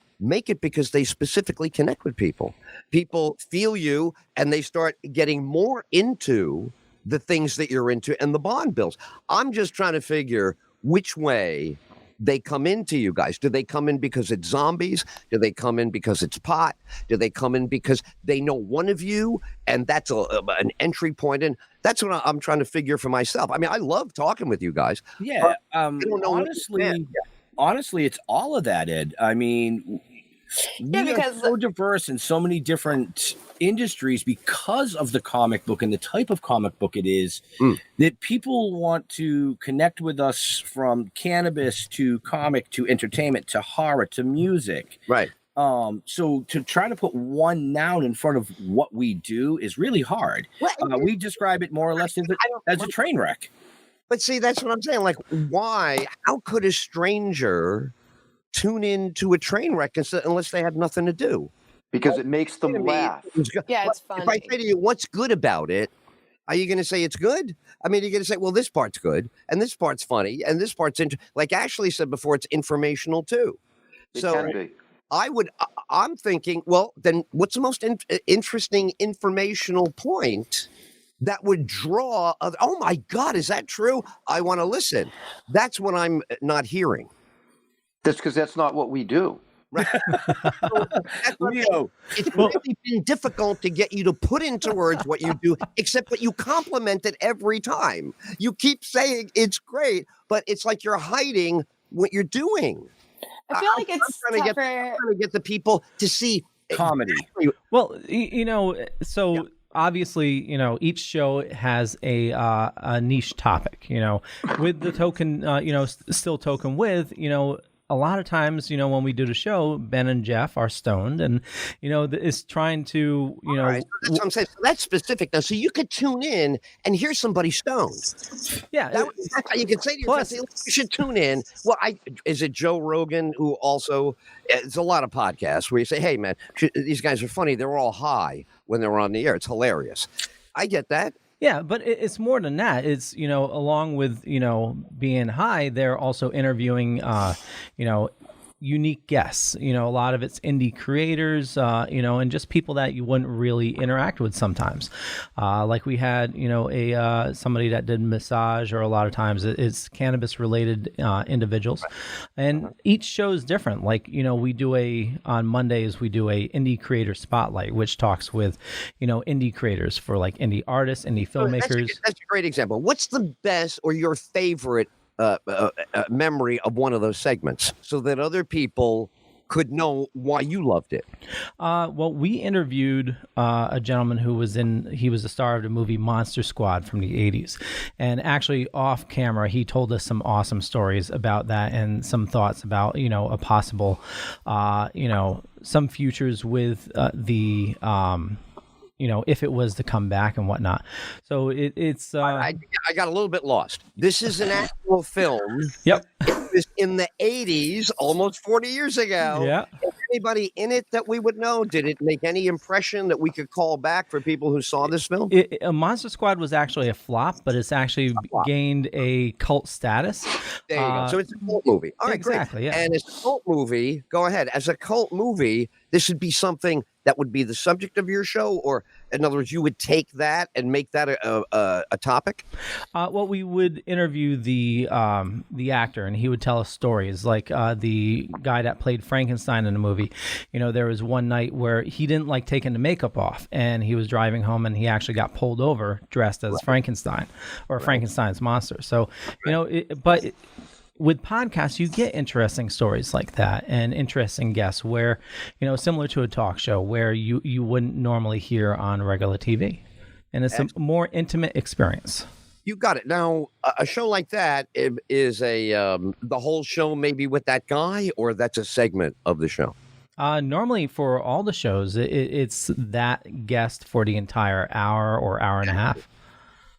because they specifically connect with people. People feel you and they start getting more into the things that you're into and the bond builds. I'm just trying to figure which way they come into you guys. Do they come in because it's zombies? Do they come in because it's pot? Do they come in because they know one of you and that's an entry point in? That's what I'm trying to figure for myself. I mean, I love talking with you guys. Yeah. Honestly, it's all of that, Ed. I mean, we are so diverse in so many different industries because of the comic book and the type of comic book it is that people want to connect with us, from cannabis to comic to entertainment to horror to music. Right. So to try to put one noun in front of what we do is really hard. We describe it more or less as a train wreck. But see, that's what I'm saying. Like, why? How could a stranger tune into a train wreck unless they had nothing to do? Because it makes them laugh. Yeah, it's funny. If I say to you, what's good about it? Are you going to say it's good? I mean, you're going to say, well, this part's good, and this part's funny, and this part's like Ashley said before, it's informational too. It can be. I'm thinking, well, then what's the most interesting informational point that would draw? Oh my God, is that true? I want to listen. That's what I'm not hearing. That's because that's not what we do. Right. It's really been difficult to get you to put into words what you do, except that you compliment it every time. You keep saying it's great, but it's like you're hiding what you're doing. I feel like it's trying to get the people to see comedy. Well, so obviously, each show has a niche topic, with the token, still token with, a lot of times, when we do the show, Ben and Jeff are stoned and, is trying to, Right. So that's what I'm saying. So that's specific now. So you could tune in and hear somebody stoned. Yeah. That's how you could say to yourself, you should tune in. Well, is it Joe Rogan who also, it's a lot of podcasts where you say, hey, man, these guys are funny. They're all high when they're on the air. It's hilarious. I get that. Yeah, but it's more than that. It's, along with, being high, they're also interviewing, unique guests. A lot of it's indie creators, and just people that you wouldn't really interact with sometimes. Like we had, somebody that did massage, or a lot of times it's cannabis related individuals. And each show is different. Like, we do on Mondays, we do a indie creator spotlight, which talks with, indie creators for like indie artists, indie filmmakers. That's a great example. What's the best or your favorite memory of one of those segments so that other people could know why you loved it? Well, we interviewed a gentleman he was the star of the movie Monster Squad from the 80s. And actually off camera, he told us some awesome stories about that and some thoughts about, a possible, some futures with the if it was to come back and whatnot. So it's. I got a little bit lost. This is an actual film. Yep. It was in the 80s, almost 40 years ago. Yeah. It anybody in it that we would know? Did it make any impression that we could call back for people who saw this film? Monster Squad was actually a flop, but it's actually gained a cult status. There you go. So it's a cult movie. All right, exactly, great. yeah. And as a cult movie, go ahead. As a cult movie, this would be something that would be the subject of your show, or in other words, you would take that and make that a topic? Well, we would interview the actor, and he would tell us stories. Like the guy that played Frankenstein in the movie. You know, there was one night where he didn't like taking the makeup off, and he was driving home, and he actually got pulled over dressed as Frankenstein or Frankenstein's monster. So, you know, with podcasts, you get interesting stories like that and interesting guests where, you know, similar to a talk show where you wouldn't normally hear on regular TV. And it's a more intimate experience. You got it. Now, a show like that is the whole show maybe with that guy, or that's a segment of the show? Normally for all the shows, it's that guest for the entire hour or hour and a half.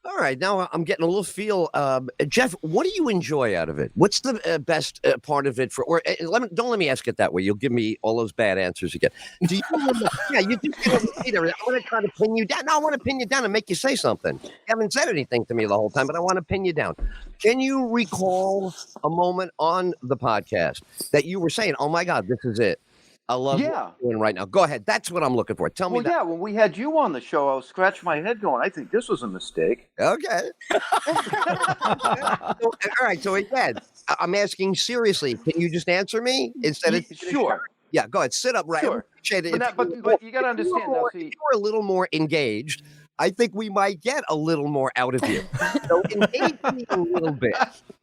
All right, now I'm getting a little feel. Jeff, what do you enjoy out of it? What's the best part of it? Don't let me ask it that way. You'll give me all those bad answers again. Do you? Yeah, you just get over Peter. I want to try to pin you down. No, I want to pin you down and make you say something. You haven't said anything to me the whole time, but I want to pin you down. Can you recall a moment on the podcast that you were saying, "Oh my God, this is it"? I love what you're doing right now. Go ahead. That's what I'm looking for. Tell me that. Yeah, when we had you on the show, I was scratching my head going, I think this was a mistake. Okay. All right. So again, I'm asking seriously. Can you just answer me instead of sure? Yeah, go ahead. Sit up, right? Sure. But you got to understand now. If you were a little more engaged, I think we might get a little more out of you. So engage me a little bit.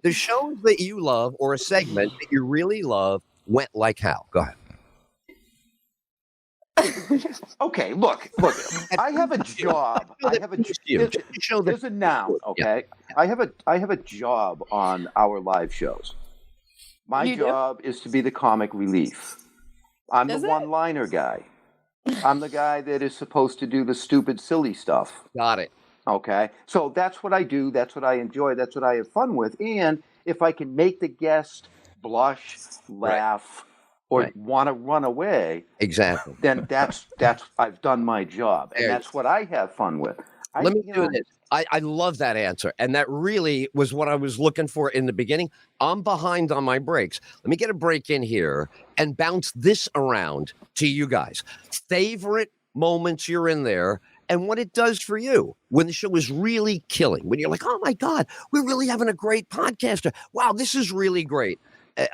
The shows that you love, or a segment that you really love, went like how? Go ahead. Okay, look. I have a job. There's a noun. Okay, I have a job on our live shows. My job is to be the comic relief. I'm the one-liner guy. I'm the guy that is supposed to do the stupid, silly stuff. Got it. Okay, so that's what I do. That's what I enjoy. That's what I have fun with. And if I can make the guest blush, laugh, or want to run away, exactly, then that's I've done my job, and that's what I have fun with. Let me do this. I love that answer, and that really was what I was looking for in the beginning. I'm behind on my breaks. Let me get a break in here and bounce this around to you guys. Favorite moments you're in there, and what it does for you when the show is really killing, when you're like, oh my God, we're really having a great podcaster. Wow, this is really great.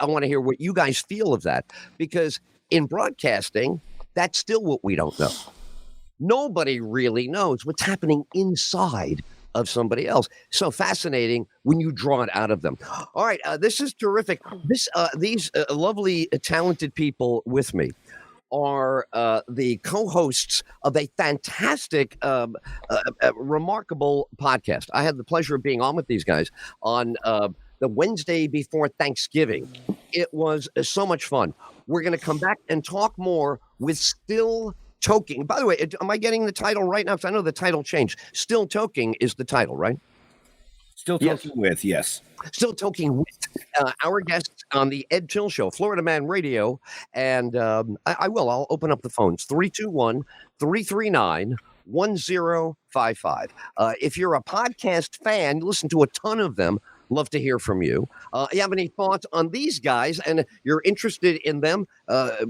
I want to hear what you guys feel of that, because in broadcasting, that's still what we don't know. Nobody really knows what's happening inside of somebody else. So fascinating when you draw it out of them. All right, this is terrific. These lovely, talented people with me are the co-hosts of a fantastic, remarkable podcast. I had the pleasure of being on with these guys on the Wednesday before Thanksgiving. It was so much fun. We're going to come back and talk more with Still Toking. By the way, am I getting the title right now? Because I know the title changed. Still Toking is the title, right? Still Toking with, yes. Still Toking with our guests on the Ed Tyll Show, Florida Man Radio. And I'll open up the phones, 321-339-1055. If you're a podcast fan, you listen to a ton of them. Love to hear from you. You have any thoughts on these guys and you're interested in them,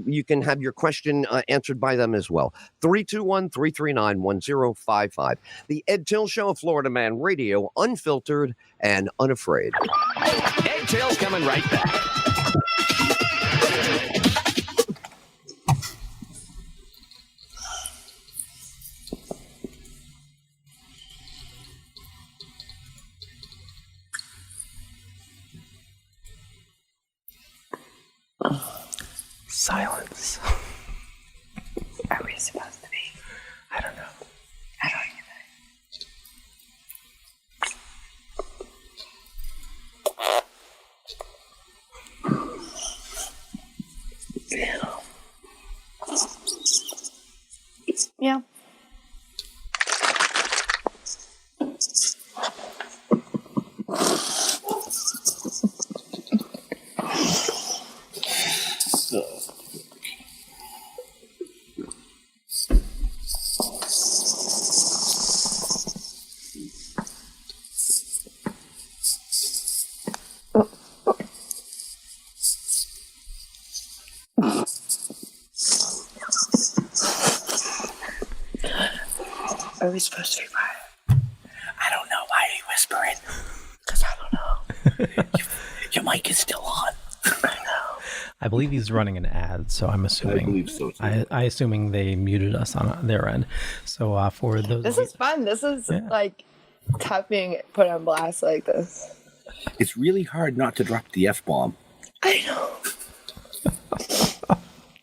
you can have your question answered by them as well. 321-339-1055. The Ed Tyll Show, Florida Man Radio, unfiltered and unafraid. Ed Till's coming right back. Silence. Are we supposed to be? I don't know. I don't Yeah. Are we supposed to be quiet? I don't know. Why are you whispering? Because I don't know. Your mic is still on. I know. I believe he's running an ad, so I'm assuming. I believe so, too. I assuming they muted us on their end. So for those. This is fun. This is like tough being put on blast like this. It's really hard not to drop the F-bomb. I know.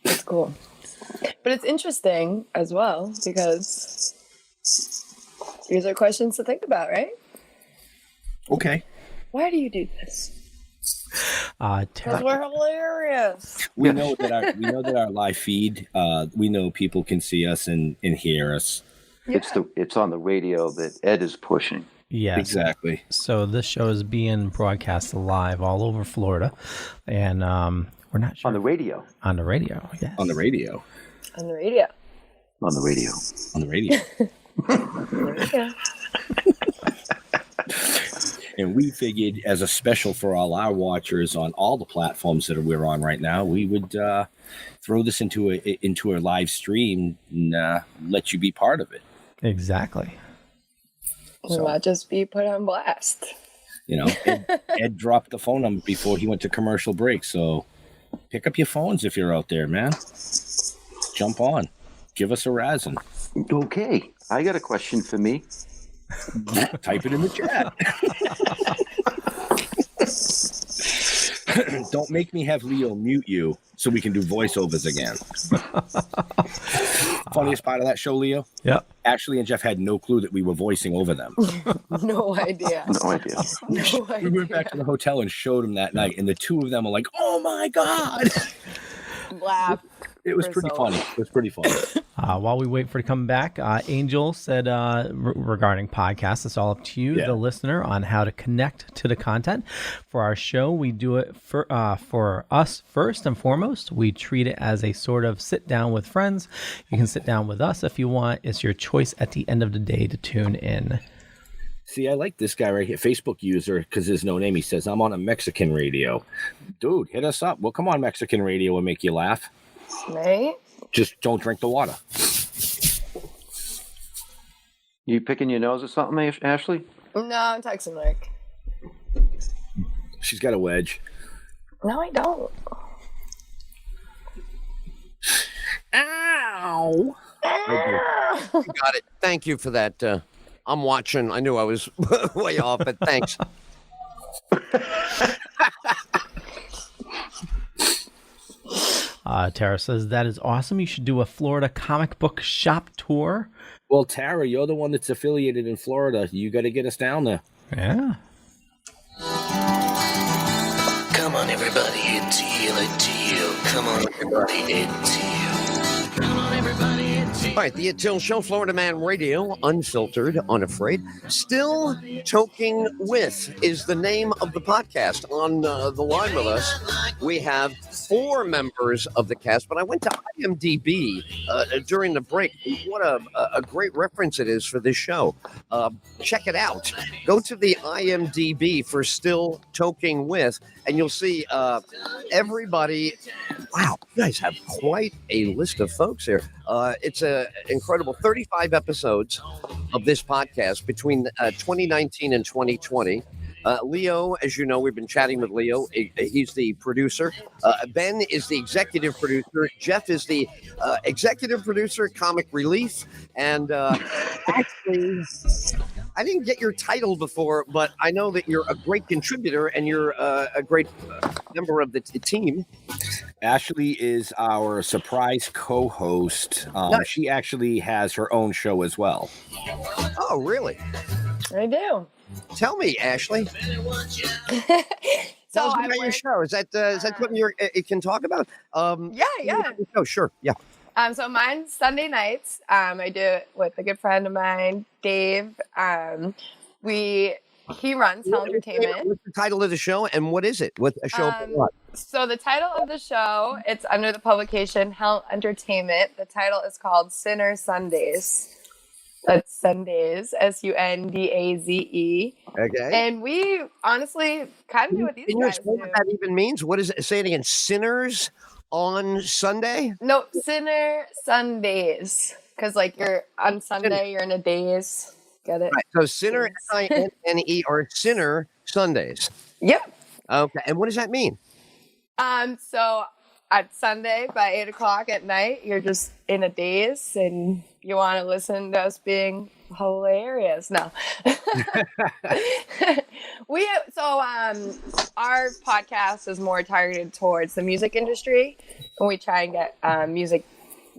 It's cool. But it's interesting as well because these are questions to think about, right? Okay. Why do you do this? Tara, We're hilarious. We know that our live feed. We know people can see us and hear us. Yeah. It's on the radio that Ed is pushing. yes, Exactly. So this show is being broadcast live all over Florida, and we're not sure On the radio. on the radio. Yes. On the radio. On the radio. On the radio. On the radio. Yeah. And we figured, as a special for all our watchers on all the platforms that we're on right now, we would throw this into a live stream and let you be part of it. Exactly. We'll not just be put on blast. You know, Ed dropped the phone number before he went to commercial break, so pick up your phones if you're out there, man. Jump on. Give us a razzing. Okay. I got a question for me. Type it in the chat. Don't make me have Leo mute you so we can do voiceovers again. Funniest part of that show, Leo? Yeah. Ashley and Jeff had no clue that we were voicing over them. No idea. No idea. No We idea. went back to the hotel and showed them that night, and the two of them are like, "Oh my god!" Laugh. It was pretty funny. It was pretty funny. While we wait for it to come back, Angel said regarding podcasts, it's all up to you, the listener, on how to connect to the content. For our show, we do it for us first and foremost. We treat it as a sort of sit down with friends. You can sit down with us if you want. It's your choice at the end of the day to tune in. See, I like this guy right here, Facebook user, because there's no name. He says, "I'm on a Mexican radio." Dude, hit us up. We'll come on Mexican radio and make you laugh. Right? Just don't drink the water. You picking your nose or something, Ashley? No, I'm texting Rick. She's got a wedge. No, I don't. Ow! Got it. Thank you for that. I'm watching. I knew I was way off, but thanks. Tara says, that is awesome. You should do a Florida comic book shop tour. Well, Tara, you're the one that's affiliated in Florida. You got to get us down there. Yeah. Come on, everybody, Ed Tyll. Come on, everybody, Ed Tyll. Come on, everybody, Ed Tyll. All right, the Ed Tyll Show, Florida Man Radio, unfiltered, unafraid. Still Toking With is the name of the podcast. On the line with us, we have 4 members of the cast, but I went to IMDb during the break. What a great reference it is for this show. Check it out. Go to the IMDb for Still Toking With, and you'll see everybody. Wow, you guys have quite a list of folks here. It's an incredible 35 episodes of this podcast between 2019 and 2020. Leo, as you know, we've been chatting with Leo. He's the producer. Ben is the executive producer. Jeff is the executive producer, Comic Relief. And actually, I didn't get your title before, but I know that you're a great contributor and you're a great member of the team. Ashley is our surprise co-host. She actually has her own show as well. Oh, really? I do. Tell me, Ashley. Tell us about your show. Is that something you can talk about? Yeah. Oh, sure. Yeah. So mine's Sunday nights. I do it with a good friend of mine, Dave. He runs Hell Entertainment. What's the title of the show, and what is it? What a show? What? So the title of the show, it's under the publication Hell Entertainment. The title is called Sinner Sundays. That's Sundays, Sundaze. Okay. And we honestly kind of do what these guys do. What that even means? What is it? Say it again. Sinners on Sunday? No, Sinner Sundays. Because like you're on Sunday, you're in a daze. Get it? Right. So Sinner, S-I-N-N-E, or Sinner Sundays. Yep. Okay. And what does that mean? So at Sunday by 8:00 at night, you're just in a daze and you want to listen to us being hilarious. No. Our podcast is more targeted towards the music industry, and we try and get music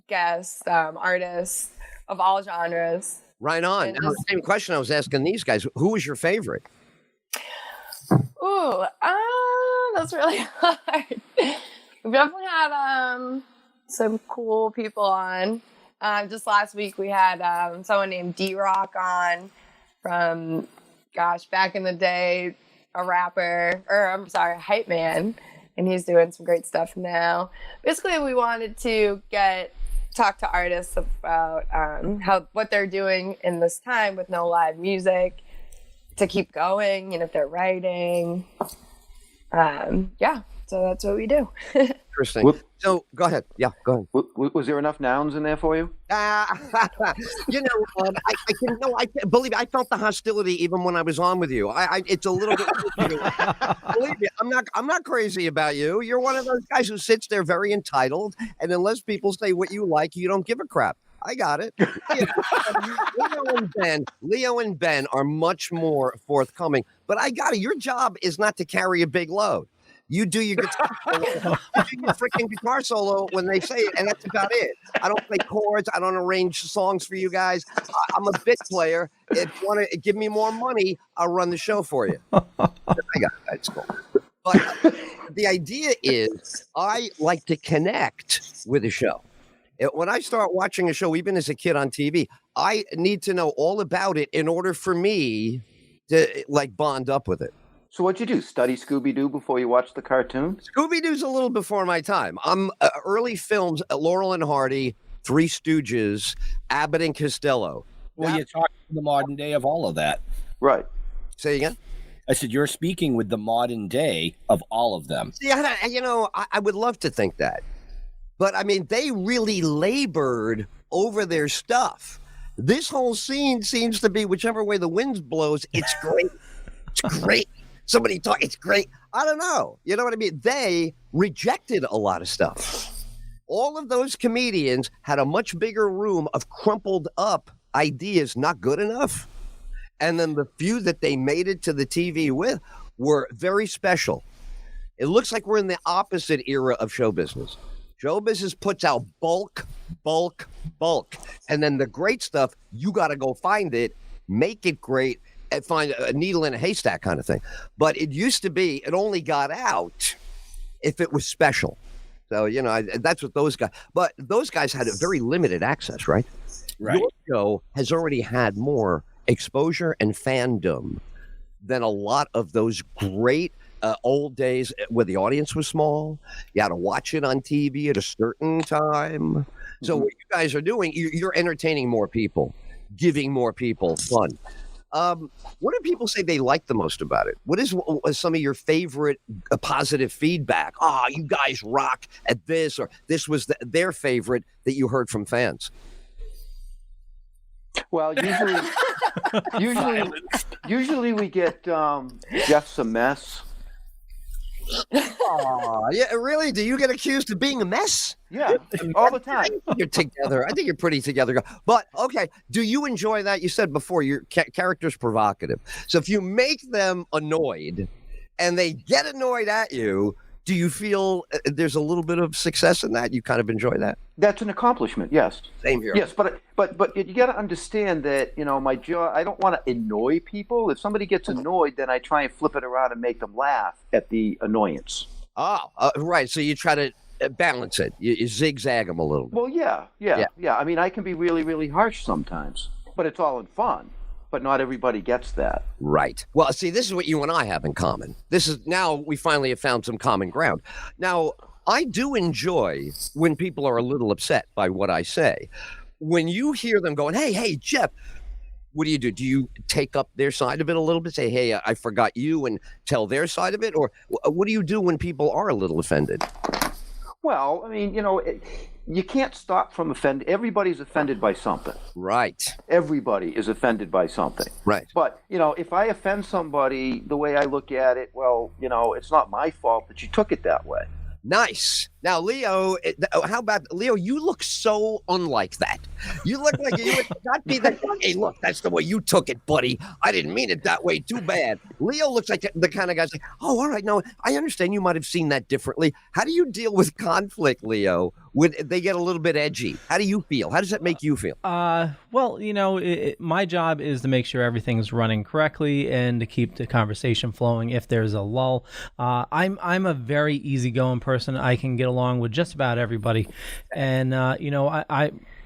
guests, artists of all genres. Right on. Now, the same question I was asking these guys. Who was your favorite? Ooh, that's really hard. We've definitely had some cool people on. Just last week we had someone named D-Rock on from, back in the day, a hype man, and he's doing some great stuff now. Basically, we wanted to talk to artists about what they're doing in this time with no live music to keep going, and if they're writing. So that's what we do. Interesting. So go ahead. Yeah, go ahead. Was there enough nouns in there for you? I believe me, I felt the hostility even when I was on with you. It's a little bit. Believe me, I'm not crazy about you. You're one of those guys who sits there very entitled, and unless people say what you like, you don't give a crap. I got it. Leo and Ben are much more forthcoming, but I got it. Your job is not to carry a big load. You do your guitar solo, you do your freaking guitar solo when they say it, and that's about it. I don't play chords. I don't arrange songs for you guys. I'm a bit player. If you want to give me more money, I'll run the show for you. I got it. That's cool. But the idea is I like to connect with a show. When I start watching a show, even as a kid on TV, I need to know all about it in order for me to bond up with it. So what'd you do? Study Scooby-Doo before you watched the cartoon? Scooby-Doo's a little before my time. I'm early films, Laurel and Hardy, Three Stooges, Abbott and Costello. Well, you're talking the modern day of all of that. Right. Say again? I said, you're speaking with the modern day of all of them. See, I would love to think that. But, I mean, they really labored over their stuff. This whole scene seems to be whichever way the wind blows, it's great. It's great. Somebody talk, it's great. I don't know. You know what I mean? They rejected a lot of stuff. All of those comedians had a much bigger room of crumpled up ideas not good enough. And then the few that they made it to the TV with were very special. It looks like we're in the opposite era of show business. Show business puts out bulk. And then the great stuff, you got to go find it, make it great, and find a needle in a haystack kind of thing. But it used to be, it only got out if it was special. So, that's what those guys, but those guys had a very limited access, right? Right. Your show has already had more exposure and fandom than a lot of those great old days where the audience was small. You had to watch it on TV at a certain time. So what you guys are doing, you're entertaining more people, giving more people fun. What do people say they like the most about it? What is some of your favorite positive feedback? You guys rock at this, or this was their favorite that you heard from fans? Well, usually we get Jeff's a mess. Yeah, really? Do you get accused of being a mess? Yeah, all the time. You're together. I think you're pretty together. But, okay, do you enjoy that? You said before, your character's provocative. So if you make them annoyed and they get annoyed at you, do you feel there's a little bit of success in that? You kind of enjoy that? That's an accomplishment, yes. Same here. Yes, but you got to understand that, my job, I don't want to annoy people. If somebody gets annoyed, then I try and flip it around and make them laugh at the annoyance. Right. So you try to balance it. You zigzag them a little bit. Well, yeah. I mean, I can be really, really harsh sometimes, but it's all in fun. But not everybody gets that. Right. Well, see, this is what you and I have in common. Now we finally have found some common ground. Now, I do enjoy when people are a little upset by what I say. When you hear them going, hey, Jeff, what do? Do you take up their side of it a little bit? Say, hey, I forgot you, and tell their side of it? Or what do you do when people are a little offended? Well, I mean, you can't stop from offending. Everybody's offended by something. Right. Everybody is offended by something. Right. But, if I offend somebody, the way I look at it, well, it's not my fault that you took it that way. Nice. Now, Leo, how about Leo? You look so unlike that. You look like you would not be that. Hey, look, that's the way you took it, buddy. I didn't mean it that way. Too bad. Leo looks like the kind of guy like, oh, all right. Now, I understand you might have seen that differently. How do you deal with conflict, Leo, when they get a little bit edgy? How do you feel? How does that make you feel? Well, my job is to make sure everything's running correctly and to keep the conversation flowing if there's a lull. I'm a very easygoing person. I can get along with just about everybody. And,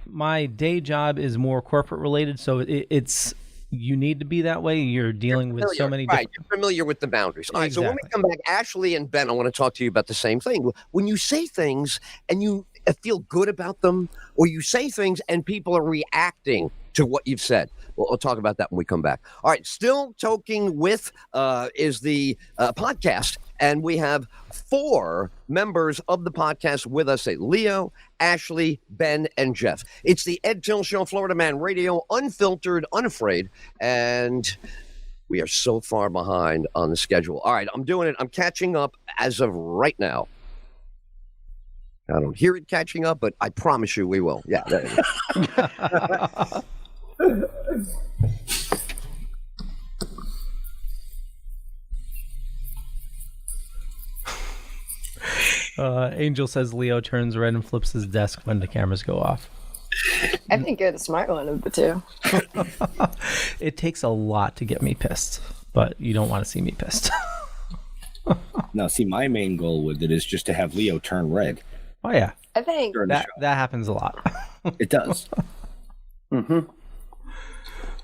my day job is more corporate related, so it's you need to be that way. You're dealing with so many different... You're familiar with the boundaries. All right, Exactly. so when we come back, Ashley and Ben, I want to talk to you about the same thing. When you say things and you feel good about them, or you say things and people are reacting to what you've said. Well, we'll talk about that when we come back. All right, Still Talking With is the podcast, and we have 4 members of the podcast with us: Leo, Ashley, Ben, and Jeff. It's the Ed Tyll Show, Florida Man Radio, unfiltered, unafraid, and we are so far behind on the schedule. All right, I'm doing it. I'm catching up as of right now. I don't hear it catching up, but I promise you we will. Yeah. There it is. Angel says Leo turns red and flips his desk when the cameras go off. I think you're the smart one of the two. It takes a lot to get me pissed, but you don't want to see me pissed. No, see, my main goal with it is just to have Leo turn red. Oh, yeah. I think that happens a lot. It does. Mm-hmm.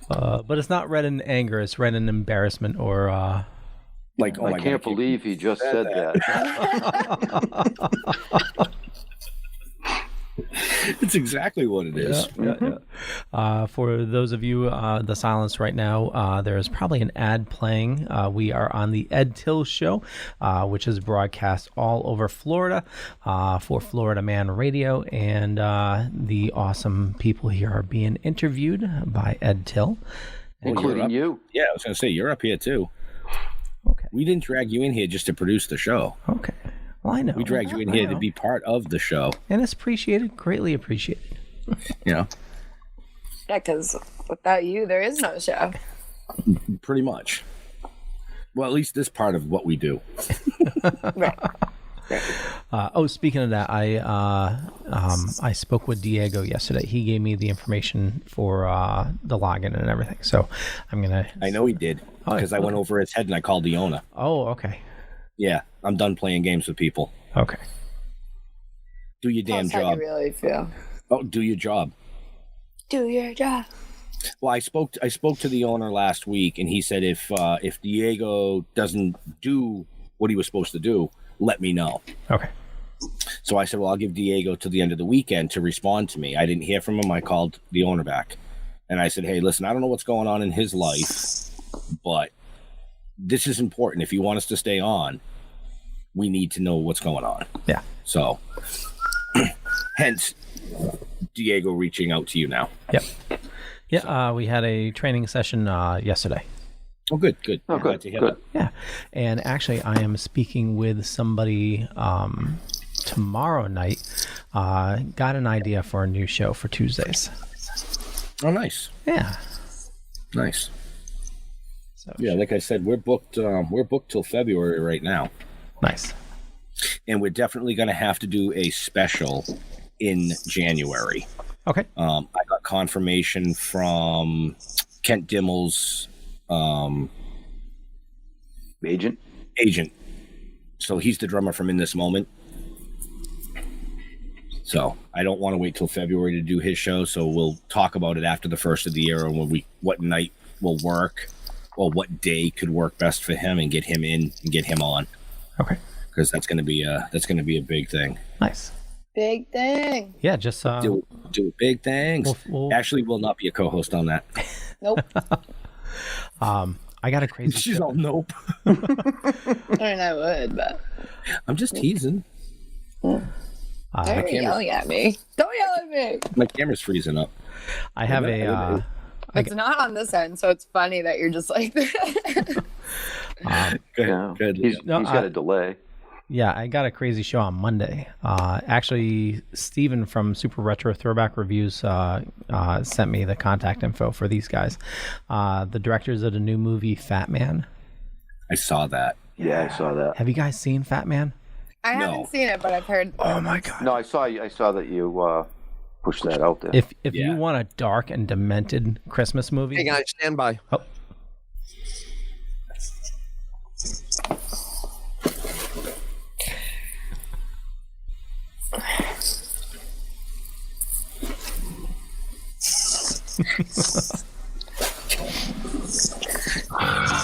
But it's not red in anger. It's red in embarrassment or... Like, oh I my can't God, believe he just said that. It's exactly what it is. Yeah. For those of you, the silence right now, there is probably an ad playing. We are on the Ed Tyll Show, which is broadcast all over Florida for Florida Man Radio, and the awesome people here are being interviewed by Ed Tyll. Including you. Yeah, I was going to say, you're up here too. Okay. We didn't drag you in here just to produce the show. Okay. Well, I know. We dragged you in here to be part of the show. And it's appreciated, greatly appreciated. Yeah. Yeah, because without you, there is no show. Pretty much. Well, at least this part of what we do. Right. Speaking of that, I spoke with Diego yesterday. He gave me the information for the login and everything. So I'm gonna. I know he did because I went over his head and I called the owner. Oh, okay. Yeah, I'm done playing games with people. Okay. Do your damn How job. you really feel. Oh, do your job. Do your job. Well, I spoke to the owner last week, and he said if Diego doesn't do what he was supposed to do, let me know. Okay. So I said, well, I'll give Diego to the end of the weekend to respond to me. I didn't hear from him. I called the owner back, and I said, hey, listen, I don't know what's going on in his life, but this is important. If you want us to stay on, we need to know what's going on. Yeah. So, hence, Diego reaching out to you now. Yep. Yeah, we had a training session yesterday. Oh, good. Oh, Glad to hear good. that. Yeah. And actually, I am speaking with somebody tomorrow night. Got an idea for a new show for Tuesdays. Oh, nice. Yeah. Nice. So yeah, like I said, we're booked till February right now. Nice. And we're definitely going to have to do a special in January. Okay. I got confirmation from Kent Dimmel's agent. So he's the drummer from In This Moment. So I don't want to wait till February to do his show. So we'll talk about it after the first of the year, and what night will work, or what day could work best for him, and get him in and get him on. Okay. Because that's going to be a big thing. Nice. Big thing. Yeah, just do big things. Ashley will not be a co-host on that. Nope. I got a crazy. She's all nope. I mean, I would, but I'm just teasing. Don't yell at me. Don't yell at me. My camera's freezing up. I have a. It's not on this end, so it's funny that you're just like Good. He's got a delay. Yeah, I got a crazy show on Monday. Actually, Steven from Super Retro Throwback Reviews sent me the contact info for these guys. The directors of the new movie Fat Man. I saw that. Yeah, I saw that. Have you guys seen Fat Man? I haven't seen it, but I've heard. Oh my god! No, I saw that you pushed that out there. If you want a dark and demented Christmas movie, hey guys, stand by. Oh.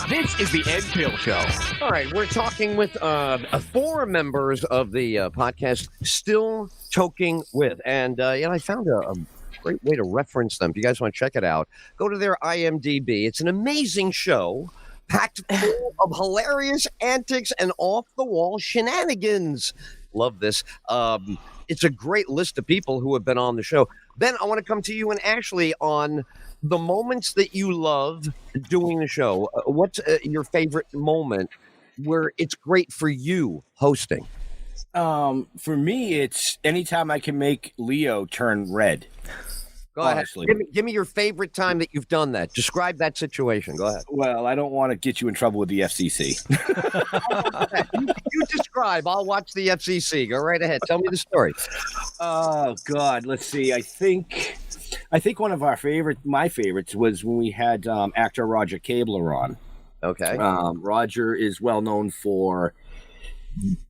This is the Ed Tyll Show. All right, we're talking with 4 members of the podcast, Still Choking With. And I found a great way to reference them. If you guys want to check it out, go to their IMDb. It's an amazing show, packed full of hilarious antics and off-the-wall shenanigans. Love this. It's a great list of people who have been on the show. Ben, I want to come to you and Ashley on the moments that you love doing the show. What's your favorite moment where it's great for you hosting? For me, it's anytime I can make Leo turn red. Go ahead. Give me your favorite time that you've done that. Describe that situation. Go ahead. Well, I don't want to get you in trouble with the FCC. you describe. I'll watch the FCC. Go right ahead. Tell me the story. Oh God, let's see. I think one of my favorites was when we had actor Roger Cabler on. Okay. Roger is well known for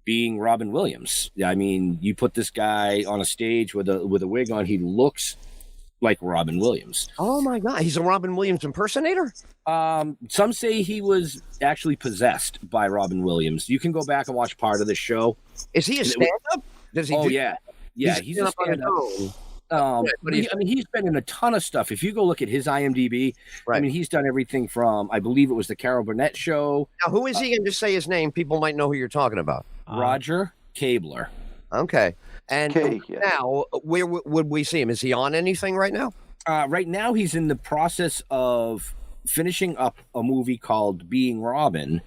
being Robin Williams. I mean, you put this guy on a stage with a wig on, he looks like Robin Williams. Oh my God, he's a Robin Williams impersonator? Some say he was actually possessed by Robin Williams. You can go back and watch part of the show. Is he a stand-up? Does he? Yeah, he's a stand-up. He's been in a ton of stuff. If you go look at his IMDb, right. I mean, he's done everything from, I believe it was the Carol Burnett show. Now, who is he? And just say his name. People might know who you're talking about. Roger Cabler. Okay. And now, where would we see him? Is he on anything right now? Right now, he's in the process of finishing up a movie called Being Robin,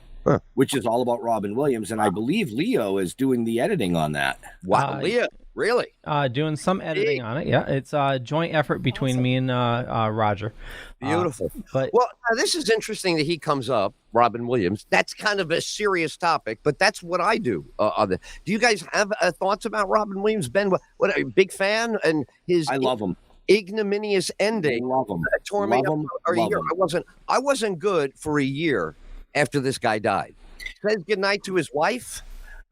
which is all about Robin Williams. And I believe Leo is doing the editing on that. Wow, Leo. Really? Doing some editing on it. Yeah, it's a joint effort between me and Roger. Beautiful. But this is interesting that he comes up, Robin Williams. That's kind of a serious topic, but that's what I do. Do you guys have thoughts about Robin Williams? Ben, what are you a big fan? And I love him. Ignominious ending. I love him. Tore me up for a year. I wasn't good for a year after this guy died. Says goodnight to his wife.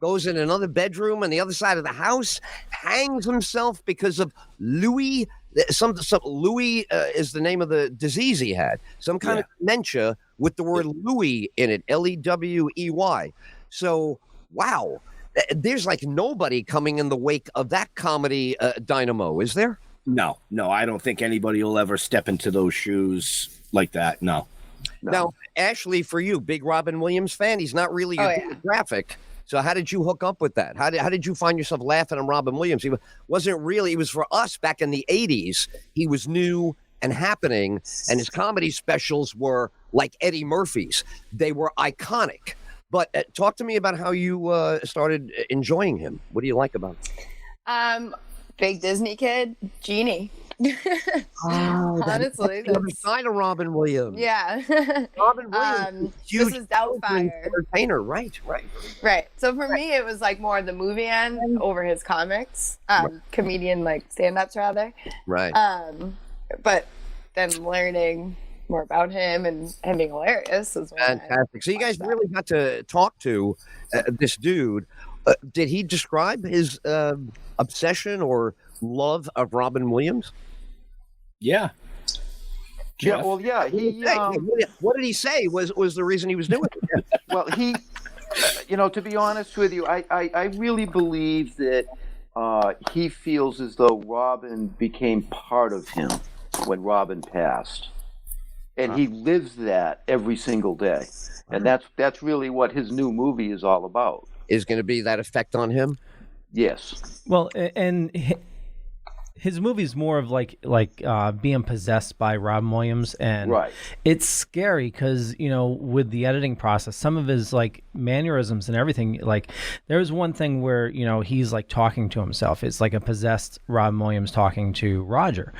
Goes in another bedroom on the other side of the house, hangs himself because of Louis. Louis is the name of the disease he had. Some kind of dementia with the word Louis in it, Lewey. So, wow, there's like nobody coming in the wake of that comedy dynamo, is there? No, I don't think anybody will ever step into those shoes like that. No. Now, Ashley, for you, big Robin Williams fan, he's not really a demographic. So how did you hook up with that? How did you find yourself laughing on Robin Williams? He wasn't really, it was for us back in the 80s. He was new and happening, and his comedy specials were like Eddie Murphy's. They were iconic. But talk to me about how you started enjoying him. What do you like about him? Big Disney kid, Genie. Honestly, that's the side of Robin Williams. Yeah. Robin Williams, huge this is Doubtfire. Entertainer, right. So for me, it was like more the movie end over his comics, comedian like stand-ups rather. Right. But then learning more about him and him being hilarious as well. Fantastic. So you guys really got to talk to this dude. Did he describe his obsession or love of Robin Williams? Yeah. Yeah. Well, yeah. What did he say was the reason he was doing it? Well, he, to be honest with you, I really believe that he feels as though Robin became part of him when Robin passed, and he lives that every single day, and that's really what his new movie is all about. Is going to be that effect on him. Yes. Well, and his movie's more of like being possessed by Robin Williams, and it's scary because with the editing process, some of his like mannerisms and everything, like there's one thing where he's like talking to himself. It's like a possessed Robin Williams talking to Roger,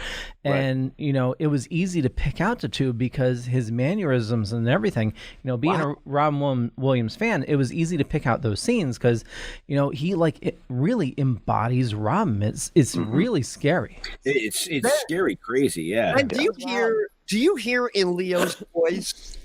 and it was easy to pick out the two because his mannerisms and everything. Being a Robin Williams fan, it was easy to pick out those scenes because he like it really embodies Robin. It's really scary. It's scary, crazy, yeah. And do you hear in Leo's voice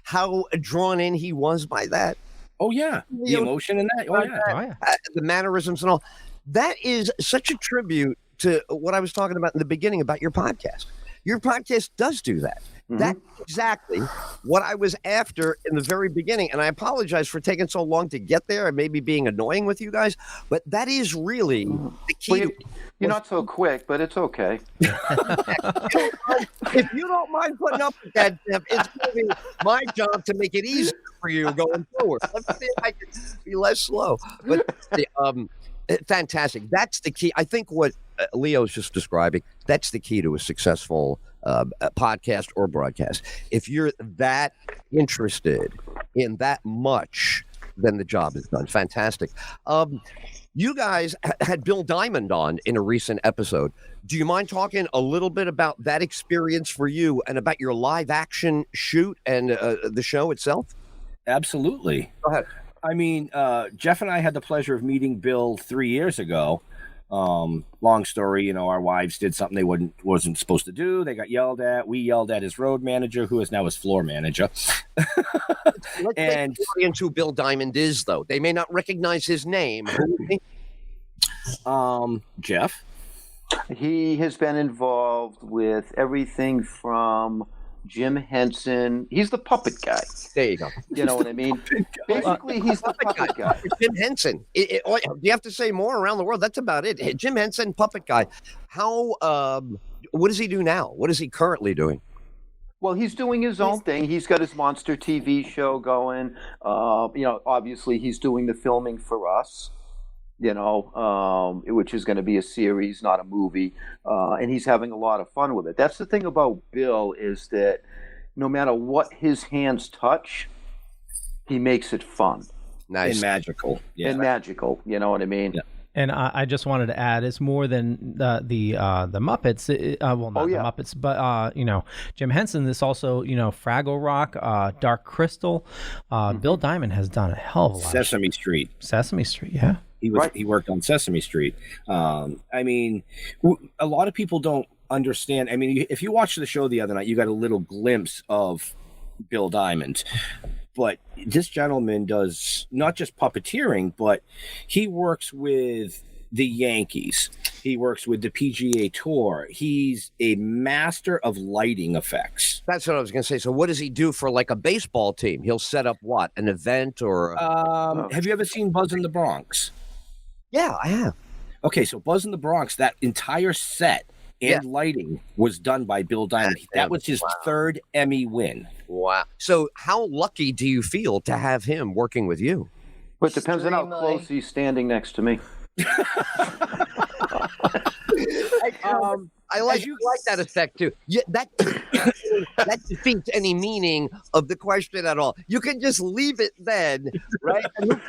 how drawn in he was by that? Oh yeah, the emotion in that. Oh yeah, the mannerisms and all. That is such a tribute to what I was talking about in the beginning about your podcast. Your podcast does do that. That's exactly what I was after in the very beginning. And I apologize for taking so long to get there and maybe being annoying with you guys. But that is really the key. You're not so quick, but it's okay. If you don't mind putting up with that, Jeff, it's going to be my job to make it easier for you going forward. Let me see if I can be less slow. But fantastic. That's the key. I think what Leo's just describing, that's the key to a successful podcast or broadcast. If you're that interested in that much, then the job is done. Fantastic. You guys had Bill Diamond on in a recent episode. Do you mind talking a little bit about that experience for you and about your live action shoot and the show itself? Absolutely. Go ahead. I mean, Jeff and I had the pleasure of meeting Bill 3 years ago. Long story, our wives did something they wasn't supposed to do. They got yelled at. We yelled at his road manager, who is now his floor manager. And take who Bill Diamond is, though. They may not recognize his name. Jeff. He has been involved with everything from Jim Henson. He's the puppet guy. There you go. You know what I mean? Basically, he's the puppet guy. Jim Henson. Do you have to say more around the world? That's about it. Jim Henson, puppet guy. How? What does he do now? What is he currently doing? Well, he's doing his own thing. He's got his monster TV show going. Obviously, he's doing the filming for us. Which is going to be a series, not a movie. And he's having a lot of fun with it. That's the thing about Bill is that no matter what his hands touch, he makes it fun. Nice. And magical. Yeah. And magical. You know what I mean? Yeah. And I just wanted to add, it's more than the Muppets. The Muppets, but Jim Henson. This also, Fraggle Rock, Dark Crystal. Bill Diamond has done a hell of a lot. Sesame Street, yeah. He worked on Sesame Street. I mean, a lot of people don't understand. I mean, if you watched the show the other night, you got a little glimpse of Bill Diamond. But this gentleman does not just puppeteering, but he works with the Yankees. He works with the PGA Tour. He's a master of lighting effects. That's what I was going to say. So what does he do for like a baseball team? He'll set up what? An event or? Have you ever seen Buzz in the Bronx? Yeah, I have. Okay, so Buzz in the Bronx, that entire set and lighting was done by Bill Diamond. That was his third Emmy win. Wow. So how lucky do you feel to have him working with you? Well, it depends on how close he's standing next to me. I like that effect too. Yeah, that defeats any meaning of the question at all. You can just leave it then, right? And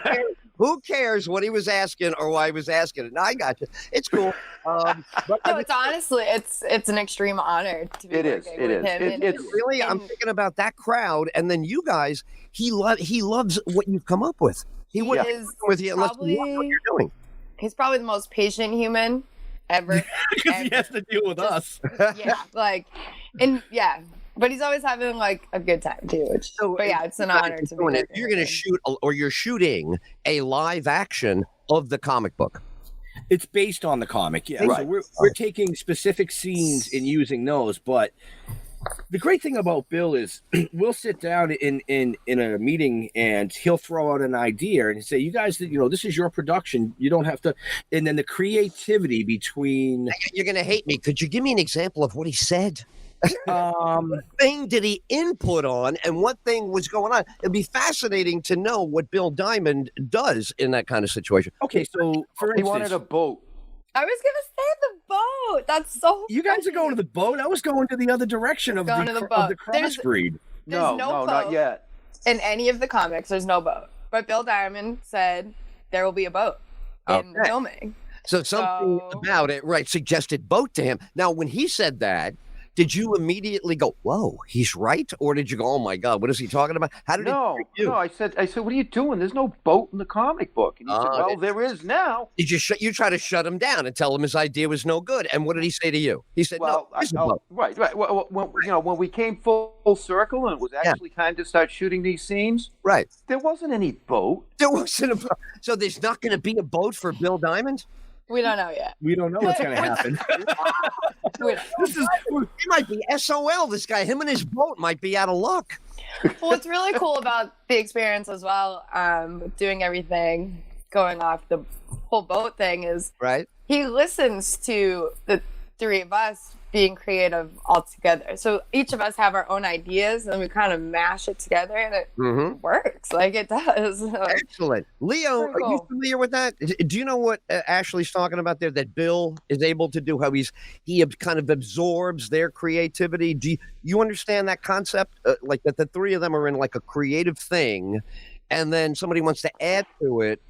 who cares what he was asking or why he was asking it? No, I got you. It's cool. It's honestly, it's an extreme honor to be working with him. It's really. I'm thinking about that crowd, and then you guys. He loves what you've come up with. He wouldn't be with you unless you love what you're doing. He's probably the most patient human ever. Because he has to deal with us. But he's always having like a good time too. It's an honor to be working. You're going to shoot, or you're shooting a live action of the comic book. It's based on the comic, yeah. Right. So we're taking specific scenes and using those, but the great thing about Bill is we'll sit down in a meeting and he'll throw out an idea and say, you guys, this is your production. You don't have to. And then the creativity between. You're going to hate me. Could you give me an example of what he said? What thing did he input on, and what thing was going on? It'd be fascinating to know what Bill Diamond does in that kind of situation. Okay, so for he wanted a boat. I was gonna say the boat. That's so. You guys are going to the boat. I was going to the other direction of Going to the boat. of the crossbreed. There's no no, boat not yet. in any of the comics. There's no boat, but Bill Diamond said there will be a boat in filming. So something about it, right, suggested boat to him. Now, when he said that, did you immediately go, "Whoa, he's right," or did you go, "Oh my God, what is he talking about"? How did No, it you? no. I said, what are you doing? There's no boat in the comic book. And he said, well, there is now. Did you try to shut him down and tell him his idea was no good? And what did he say to you? He said, "No, there's a boat." Right. Well, when we came full circle and it was actually time to start shooting these scenes, right? There wasn't any boat. There wasn't a boat. So there's not going to be a boat for Bill Diamond. We don't know yet. We don't know what's going to happen. He might be SOL. This guy, him and his boat might be out of luck. Well, what's really cool about the experience as well, doing everything, going off the whole boat thing is he listens to the three of us being creative all together. So each of us have our own ideas and we kind of mash it together and it works like it does. Excellent. Leo, are you familiar with that? Do you know what Ashley's talking about there, that Bill is able to do, how he kind of absorbs their creativity? Do you understand that concept? Like that the three of them are in like a creative thing and then somebody wants to add to it.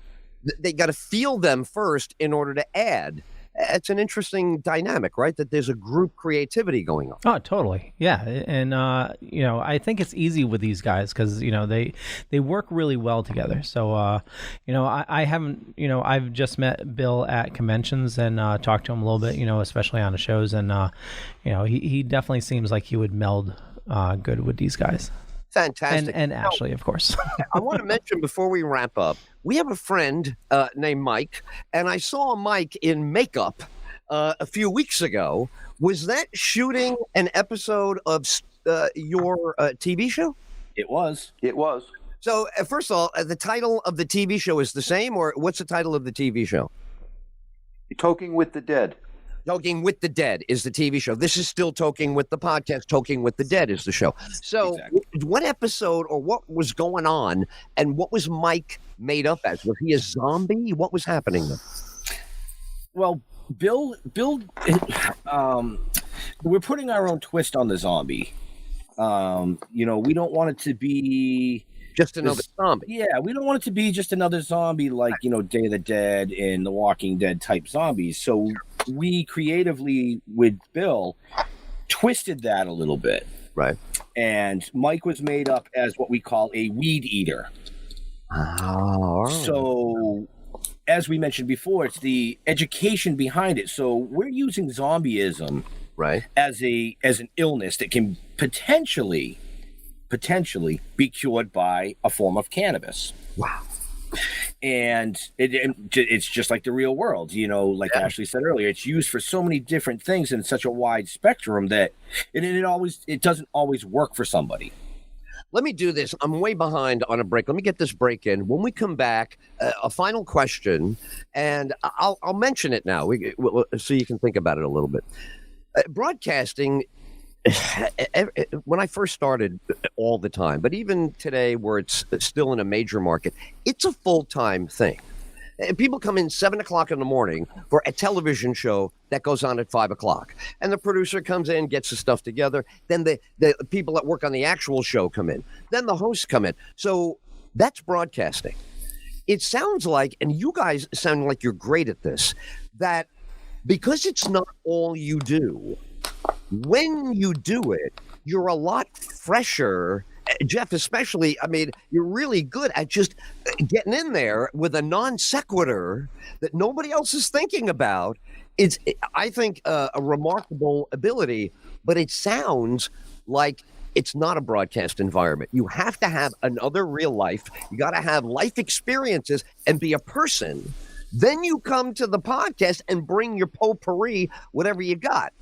They got to feel them first in order to add. It's an interesting dynamic, right? That there's a group creativity going on. Oh, totally. Yeah. And, I think it's easy with these guys because, they work really well together. So, I haven't, I've just met Bill at conventions and talked to him a little bit, especially on the shows. And, he definitely seems like he would meld good with these guys. Fantastic. And Ashley, of course. I want to mention before we wrap up, we have a friend named Mike, and I saw Mike in makeup a few weeks ago. Was that shooting an episode of your TV show? It was. It was. So, first of all, the title of the TV show is the same, or what's the title of the TV show? Talking with the Dead. Talking with the Dead is the TV show. This is still Talking with the podcast. Talking with the Dead is the show. So what episode or what was going on and what was Mike made up as? Was he a zombie? What was happening then? Well, Bill, we're putting our own twist on the zombie. We don't want it to be just another zombie. Yeah, we don't want it to be just another zombie like, Day of the Dead and The Walking Dead type zombies. So we creatively, with Bill, twisted that a little bit. Right. And Mike was made up as what we call a weed eater. Oh. So, as we mentioned before, it's the education behind it. So we're using zombieism as an illness that can potentially be cured by a form of cannabis. Wow. And it's just like the real world, like Ashley said earlier, it's used for so many different things in such a wide spectrum that it doesn't always work for somebody. Let me do this. I'm way behind on a break. Let me get this break in. When we come back, a final question, and I'll mention it now so you can think about it a little bit. Broadcasting, when I first started, all the time, but even today where it's still in a major market, it's a full-time thing. People come in 7 o'clock in the morning for a television show that goes on at 5 o'clock. And the producer comes in, gets the stuff together. Then the people that work on the actual show come in. Then the hosts come in. So that's broadcasting. It sounds like, and you guys sound like you're great at this, that because it's not all you do, when you do it, you're a lot fresher. Jeff, especially, you're really good at just getting in there with a non sequitur that nobody else is thinking about. It's, I think, a remarkable ability, but it sounds like it's not a broadcast environment. You have to have another real life. You got to have life experiences and be a person. Then you come to the podcast and bring your potpourri, whatever you got.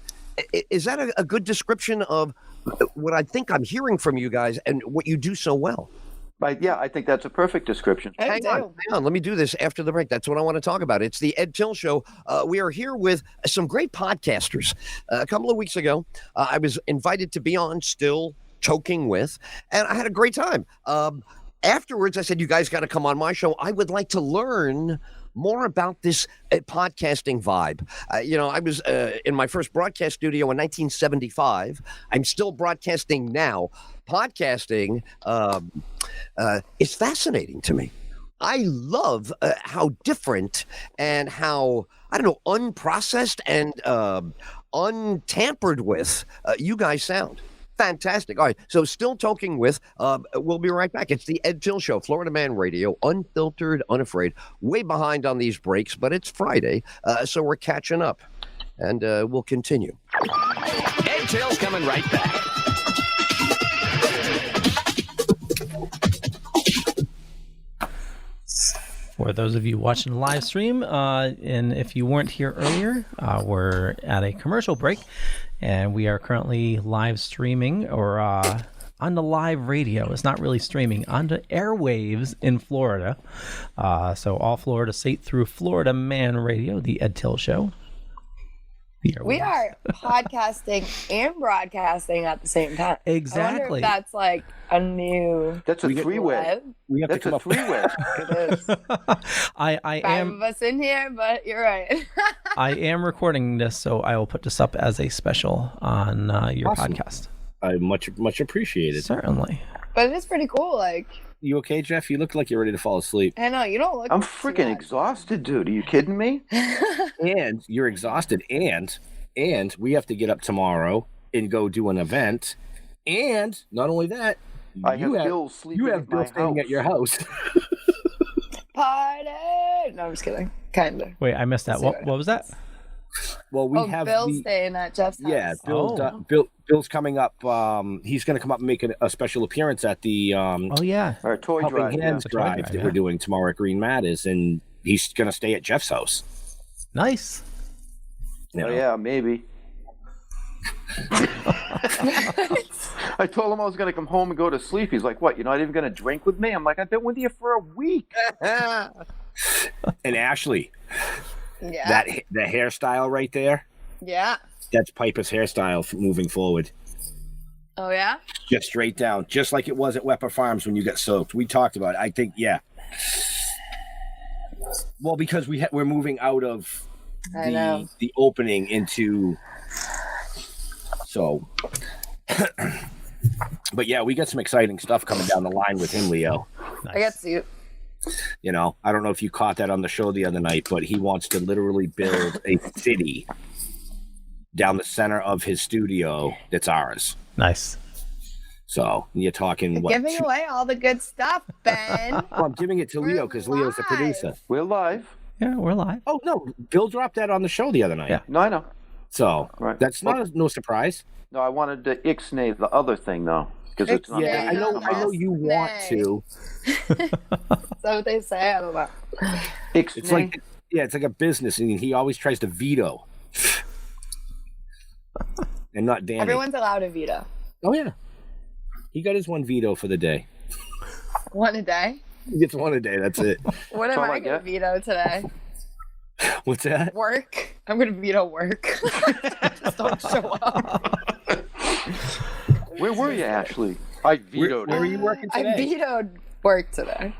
Is that a good description of what I think I'm hearing from you guys and what you do so well? I think that's a perfect description. Hang on. Let me do this after the break. That's what I want to talk about. It's the Ed Tyll Show. We are here with some great podcasters. A couple of weeks ago, I was invited to be on Still Toking With, and I had a great time. Afterwards, I said, you guys got to come on my show. I would like to learn more about this podcasting vibe. I was in my first broadcast studio in 1975. I'm still broadcasting now. Podcasting is fascinating to me. I love how different and how, unprocessed and untampered with you guys sound. Fantastic. All right. So Still Talking With, we'll be right back. It's the Ed Tyll Show, Florida Man Radio, unfiltered, unafraid. Way behind on these breaks, but it's Friday, so we're catching up. And we'll continue. Ed Till's coming right back. For those of you watching the live stream, and if you weren't here earlier, we're at a commercial break, and we are currently live streaming or on the live radio. It's not really streaming, on the airwaves in Florida. So all Florida State through Florida Man Radio, the Ed Tyll Show. We are podcasting and broadcasting at the same time. Exactly. I wonder if that's like a new. That's a three-way. We have That's to come a three-way. It is. I Five am of us in here, but you're right. I am recording this, so I will put this up as a special on your Awesome. podcast. I much appreciate it. Certainly. But it is pretty cool. Like, You okay, Jeff? You look like you're ready to fall asleep. I know you don't look. I'm freaking exhausted, dude. Are you kidding me? And you're exhausted, and we have to get up tomorrow and go do an event. And not only that, you have Bill sleeping you have at Bill my staying house. at your house. Party. No, I'm just kidding. Kind of. Wait, I missed that. What was that? Well, we have Bill's staying at Jeff's house. Yeah, Bill's coming up. He's going to come up and make a special appearance at the our toy Helping drive, Hands yeah. drive Toy drive, that we're doing tomorrow at Green Matters, and he's going to stay at Jeff's house. Nice. You know? Oh yeah, maybe. I told him I was going to come home and go to sleep. He's like, "What? You're not even going to drink with me?" I'm like, "I've been with you for a week." And Ashley, Yeah. the hairstyle right there, Yeah. that's Piper's hairstyle moving forward. Oh yeah. Just straight down, just like it was at Wepper Farms when you got soaked. We talked about it. I think, yeah. Well, because we're moving out of I know. the opening into. So, but yeah, we got some exciting stuff coming down the line with him, Leo. Nice. I got you. You know, I don't know if you caught that on the show the other night, but he wants to literally build a city down the center of his studio that's ours. Nice. So you're talking what? Giving away all the good stuff, Ben. Well, I'm giving it to Leo because Leo's the producer. We're live. Yeah, we're live. Oh no, Bill dropped that on the show the other night. Yeah. No, I know. So Right. that's no surprise. No, I wanted to ixnay the other thing though, because it's not. Yeah, I know you want to. Is that what they say? I don't know. It's like it's like a business, and he always tries to veto, and not Danny. Everyone's allowed a veto. Oh yeah, he got his one veto for the day. One a day. He gets one a day. That's it. What am I going to veto today? What's that? Work. I'm going to veto work. Just don't show up. Where were you, Ashley? I vetoed. Where were you working today? I vetoed work today.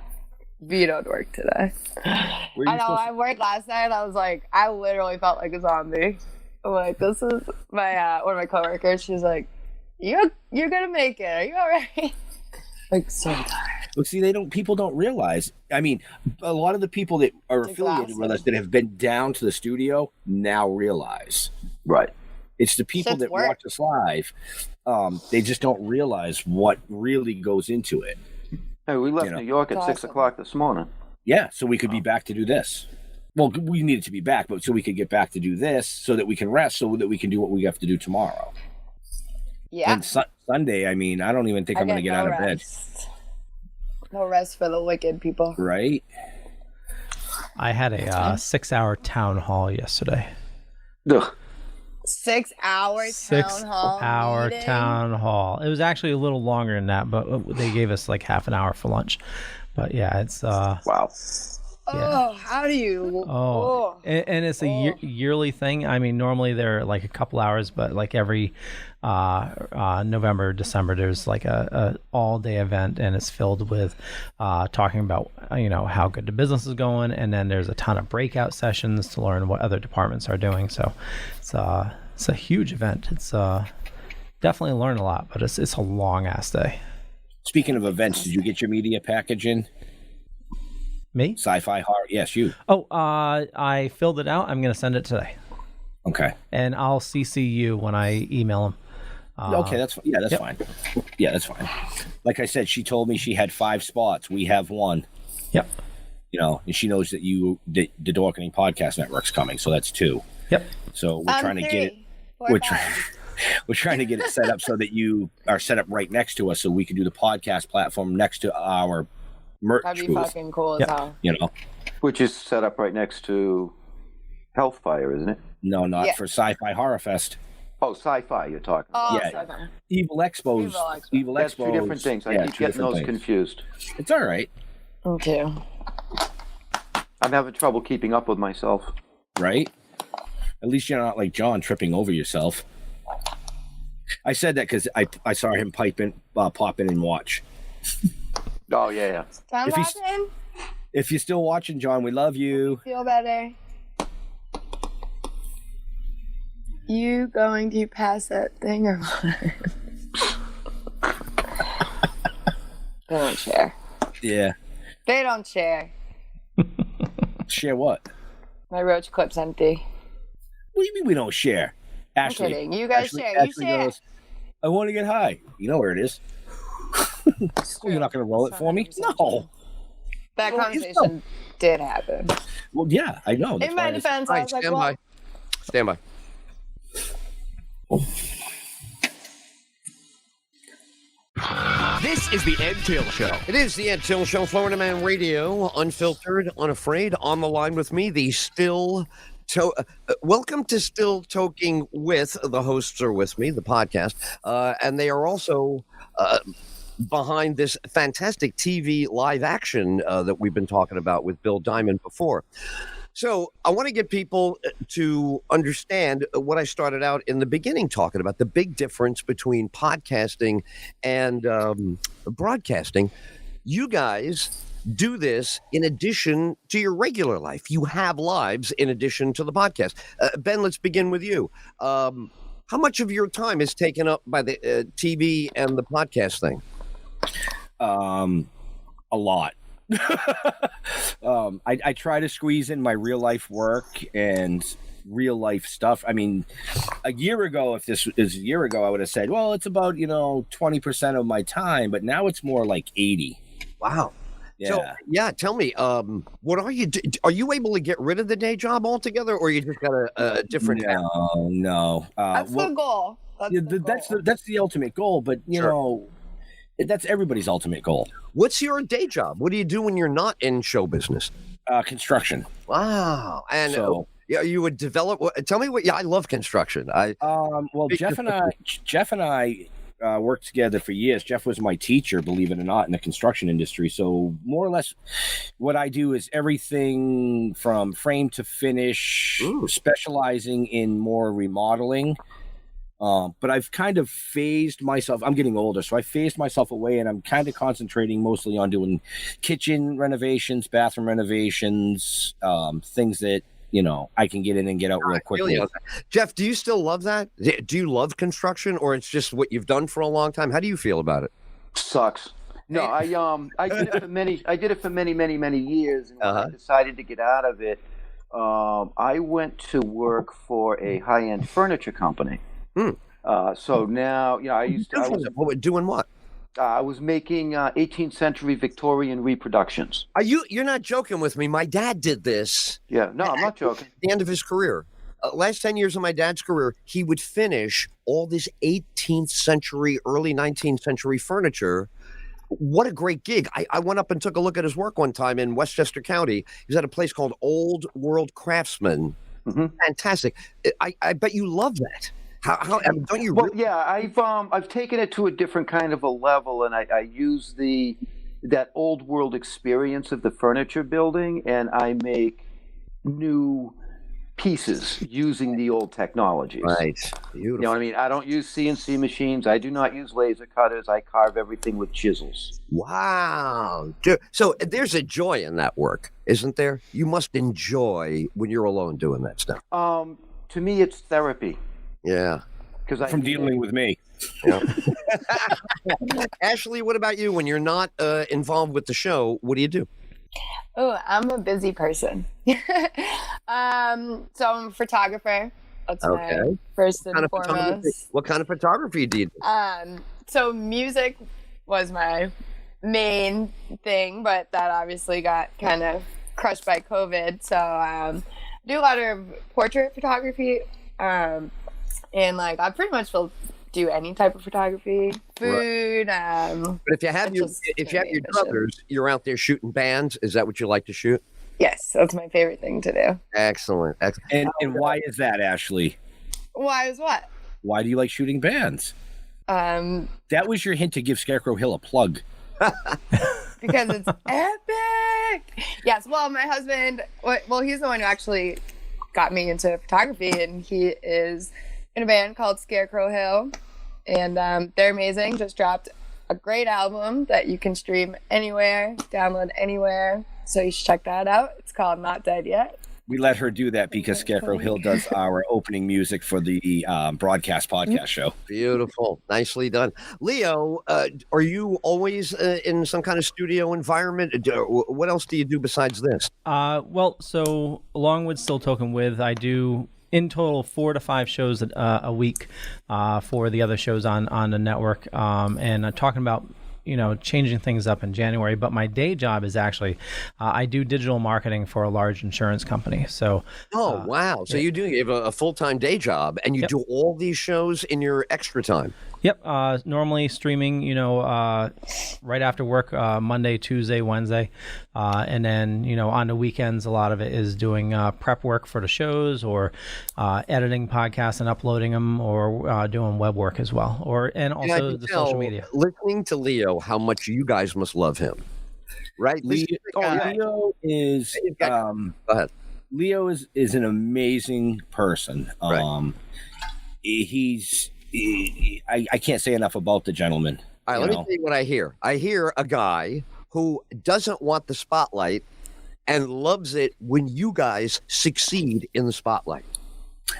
Vetoed work today. I know. I worked last night. I was like, I literally felt like a zombie. I'm like, this is my one of my coworkers. She's like, you're gonna make it. Are you all right? Like, so tired. Look, see, people don't realize. I mean, a lot of the people that are affiliated with us that have been down to the studio now realize. Right. It's the people that watch us live. They just don't realize what really goes into it. Hey, we left New York at 6 o'clock this morning. Yeah, so we could be back to do this. Well, we needed to be back, but so we could get back to do this, so that we can rest, so that we can do what we have to do tomorrow. Yeah. And Sunday, I mean, I don't even think I'm going to get out of bed. No rest for the wicked people. Right? I had a 6-hour town hall yesterday. Ugh. 6 hour town hall. 6 hour meeting? town hall. It was actually a little longer than that, but they gave us like half an hour for lunch. But yeah, it's wow. Oh, how do you? And it's a yearly thing. I mean, normally they're like a couple hours, but like every November, December, there's like a all day event, and it's filled with talking about how good the business is going, and then there's a ton of breakout sessions to learn what other departments are doing. So it's a huge event. It's definitely learn a lot, but it's a long ass day. Speaking of events, did you get your media package in? Me? Sci-fi horror? Yes, you. Oh, I filled it out. I'm going to send it today. Okay. And I'll CC you when I email them. Okay, that's fine. Yeah, that's fine. Like I said, she told me she had 5 spots. We have 1. Yep. And she knows that the Dorkening Podcast Network's coming, so that's 2. Yep. So we're trying to get it. We're trying to get it set up so that you are set up right next to us, so we can do the podcast platform next to our merch That'd be booth. fucking cool as hell. Which is set up right next to Hellfire, isn't it? No, not for Sci-Fi Horror Fest. Oh, Sci-Fi you're talking about. Oh, yeah. Sci-Fi. Evil Expos. That's 2 different things. I keep getting those confused. It's all right. Okay. I'm having trouble keeping up with myself. Right? At least you're not like John tripping over yourself. I said that because I saw him pop in and watch. Oh, yeah. If you're still watching, John, we love you. Feel better. You going to pass that thing or what? They don't share. Yeah. They don't share. Share what? My roach clip's empty. What do you mean we don't share? Ashley, I'm kidding. You guys Ashley, share. Ashley You share. goes, I want to get high. You know where it is. You're not going to roll it for me? No. That conversation did happen. Well, yeah, I know. In my defense, I was like, well... Stand by. This is the Ed Tyll Show. It is the Ed Tyll Show, Florida Man Radio, unfiltered, unafraid. On the line with me, the welcome to Still Toking With. The hosts are with me, the podcast, and they are also behind this fantastic TV live action that we've been talking about with Bill Diamond before. So I want to get people to understand what I started out in the beginning talking about, the big difference between podcasting and broadcasting. You guys do this in addition to your regular life. You have lives in addition to the podcast. Ben, let's begin with you. How much of your time is taken up by the TV and the podcast thing? A lot. I try to squeeze in my real life work and real life stuff. I mean, a year ago, if this is a year ago, I would have said, well, it's about 20% of my time, but now it's more like 80. Wow. Yeah. So, tell me, what are you? Are you able to get rid of the day job altogether, or you just got a different? No. That's the goal. That's the ultimate goal, but you know. That's everybody's ultimate goal. What's your day job? What do you do when you're not in show business? Construction. Wow. And you would develop. Tell me what. Yeah, I love construction. Well, Jeff and I worked together for years. Jeff was my teacher, believe it or not, in the construction industry. So more or less, what I do is everything from frame to finish, specializing in more remodeling. But I've kind of phased myself. I'm getting older, so I phased myself away, and I'm kind of concentrating mostly on doing kitchen renovations, bathroom renovations, things that I can get in and get out real quickly. Jeff, do you still love that? Do you love construction, or it's just what you've done for a long time? How do you feel about it? Sucks. No, I did it for many. I did it for many years, and when I decided to get out of it, I went to work for a high-end furniture company. So now, I was doing what? I was making 18th century Victorian reproductions. You're not joking with me? My dad did this. Yeah, no, I'm not joking. At the end of his career, last 10 years of my dad's career, he would finish all this 18th century, early 19th century furniture. What a great gig. I went up and took a look at his work one time in Westchester County. He was at a place called Old World Craftsman. Fantastic. I bet you love that. How I mean, don't you? Well, really? yeah, I've taken it to a different kind of a level, and I use that old world experience of the furniture building, and I make new pieces using the old technologies. Right. Beautiful. You know what I mean? I don't use CNC machines. I do not use laser cutters. I carve everything with chisels. Wow. So there's a joy in that work, isn't there? You must enjoy when you're alone doing that stuff. To me, it's therapy. Yeah. Because from dealing with me. Yeah. Ashley, what about you? When you're not involved with the show, what do you do? Oh, I'm a busy person. So I'm a photographer. That's my first and foremost. What kind of photography do you do? So music was my main thing, but that obviously got kind of crushed by COVID. So I do a lot of portrait photography. And like I pretty much will do any type of photography, food. But if you have your druthers, you're out there shooting bands. Is that what you like to shoot? Yes, that's my favorite thing to do. Excellent. And why is that, Ashley? Why is what? Why do you like shooting bands? That was your hint to give Scarecrow Hill a plug. Because it's epic. Yes. Well, my husband. Well, he's the one who actually got me into photography, and he is in a band called Scarecrow Hill, and they're amazing. Just dropped a great album that you can stream anywhere, download anywhere, so you should check that out. It's called Not Dead Yet. We let her do that because Scarecrow Hill does our opening music for the broadcast podcast show. Beautiful. Nicely done. Leo, are you always in some kind of studio environment? What else do you do besides this? Well, so along with Still Talking With, I do in total 4 to 5 shows a week for the other shows on the network. And talking about changing things up in January, but my day job is actually I do digital marketing for a large insurance company. So wow. So you have a full-time day job, and you do all these shows in your extra time. Yep. Normally streaming, right after work, Monday, Tuesday, Wednesday. And then, on the weekends, a lot of it is doing prep work for the shows, or editing podcasts and uploading them, or doing web work as well, and also the social media. Listening to Leo, how much you guys must love him, right? Leo is go ahead. Leo is an amazing person. Right. I can't say enough about the gentleman. All right, let me tell you what I hear. I hear a guy who doesn't want the spotlight and loves it when you guys succeed in the spotlight.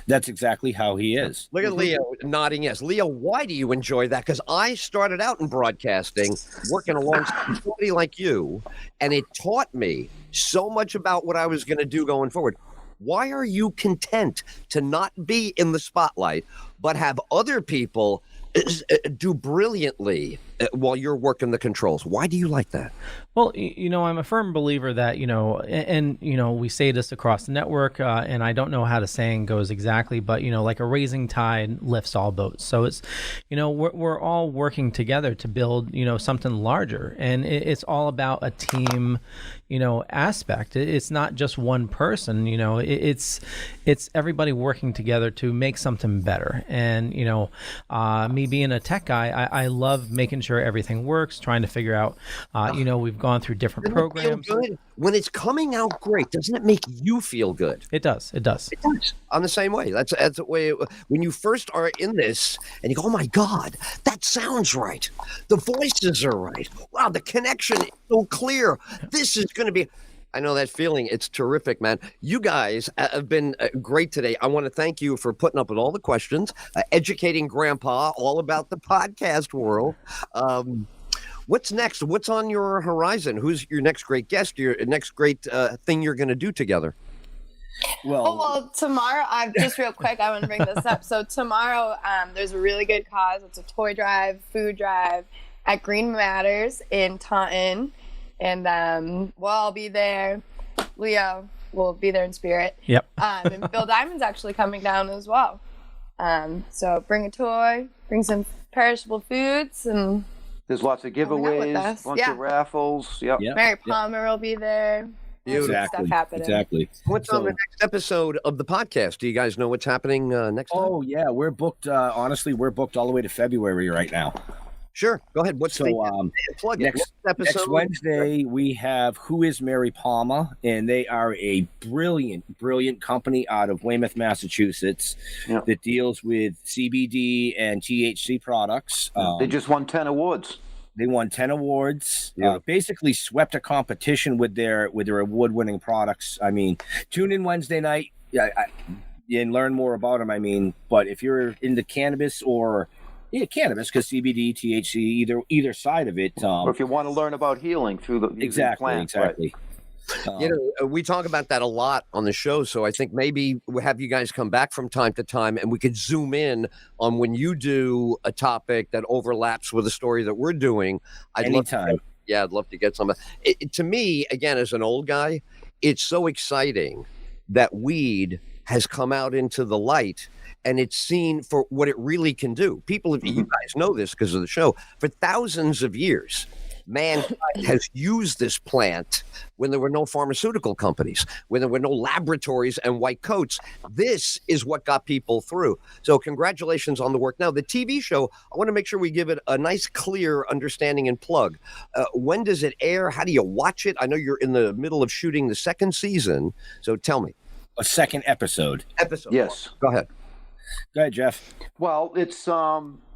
That's exactly how he is. Look at Leo nodding yes. Leo, why do you enjoy that? Because I started out in broadcasting, working alongside somebody like you, and it taught me so much about what I was going to do going forward. Why are you content to not be in the spotlight, but have other people do brilliantly while you're working the controls? Why do you like that? Well, I'm a firm believer that, we say this across the network, and I don't know how the saying goes exactly, but, like a rising tide lifts all boats. So it's, we're all working together to build, something larger. And it's all about a team, aspect. It's not just one person, it's everybody working together to make something better. And, me being a tech guy, I love making sure everything works, trying to figure out, we've gone through different programs. When it's coming out great, doesn't it make you feel good? It does. It does. I'm the same way. That's the way when you first are in this and you go, oh my God, that sounds right. The voices are right. Wow, the connection is so clear. This is going to be... I know that feeling. It's terrific, man. You guys have been great today. I want to thank you for putting up with all the questions, educating Grandpa all about the podcast world. What's next? What's on your horizon? Who's your next great guest? Your next great thing you're going to do together? Well, tomorrow, just real quick, I want to bring this up. So tomorrow, there's a really good cause. It's a toy drive, food drive at Green Matters in Taunton. And we'll all be there. Leo will be there in spirit. Yep. And Bill Diamond's actually coming down as well. So bring a toy, bring some perishable foods, and there's lots of giveaways, bunch of raffles. Yep. Mary Palmer will be there. Stuff happening. Exactly. What's on the next episode of the podcast? Do you guys know what's happening next time? Oh yeah, we're booked. Honestly, we're booked all the way to February right now. Sure, go ahead. What's plug it? Next Wednesday we have Who is Mary Palmer, and they are a brilliant company out of Weymouth, Massachusetts, that deals with CBD and THC products. They just won 10 awards. They won 10 awards. Basically swept a competition with their award-winning products. I mean, tune in Wednesday night and learn more about them. I mean, but if you're into cannabis or cannabis, because CBD, THC, either side of it. Or if you want to learn about healing through the plants, exactly. Right. We talk about that a lot on the show, so I think maybe we'll have you guys come back from time to time and we could zoom in on when you do a topic that overlaps with a story that we're doing. Anytime. I'd love to get some. To me, again, as an old guy, it's so exciting that weed has come out into the light and it's seen for what it really can do. People, you guys know this because of the show, for thousands of years, mankind has used this plant when there were no pharmaceutical companies, when there were no laboratories and white coats. This is what got people through. So congratulations on the work. Now, the TV show, I want to make sure we give it a nice, clear understanding and plug. When does it air? How do you watch it? I know you're in the middle of shooting the second season, so tell me. A second episode. Yes. Go ahead. Go ahead, Jeff. Well, it's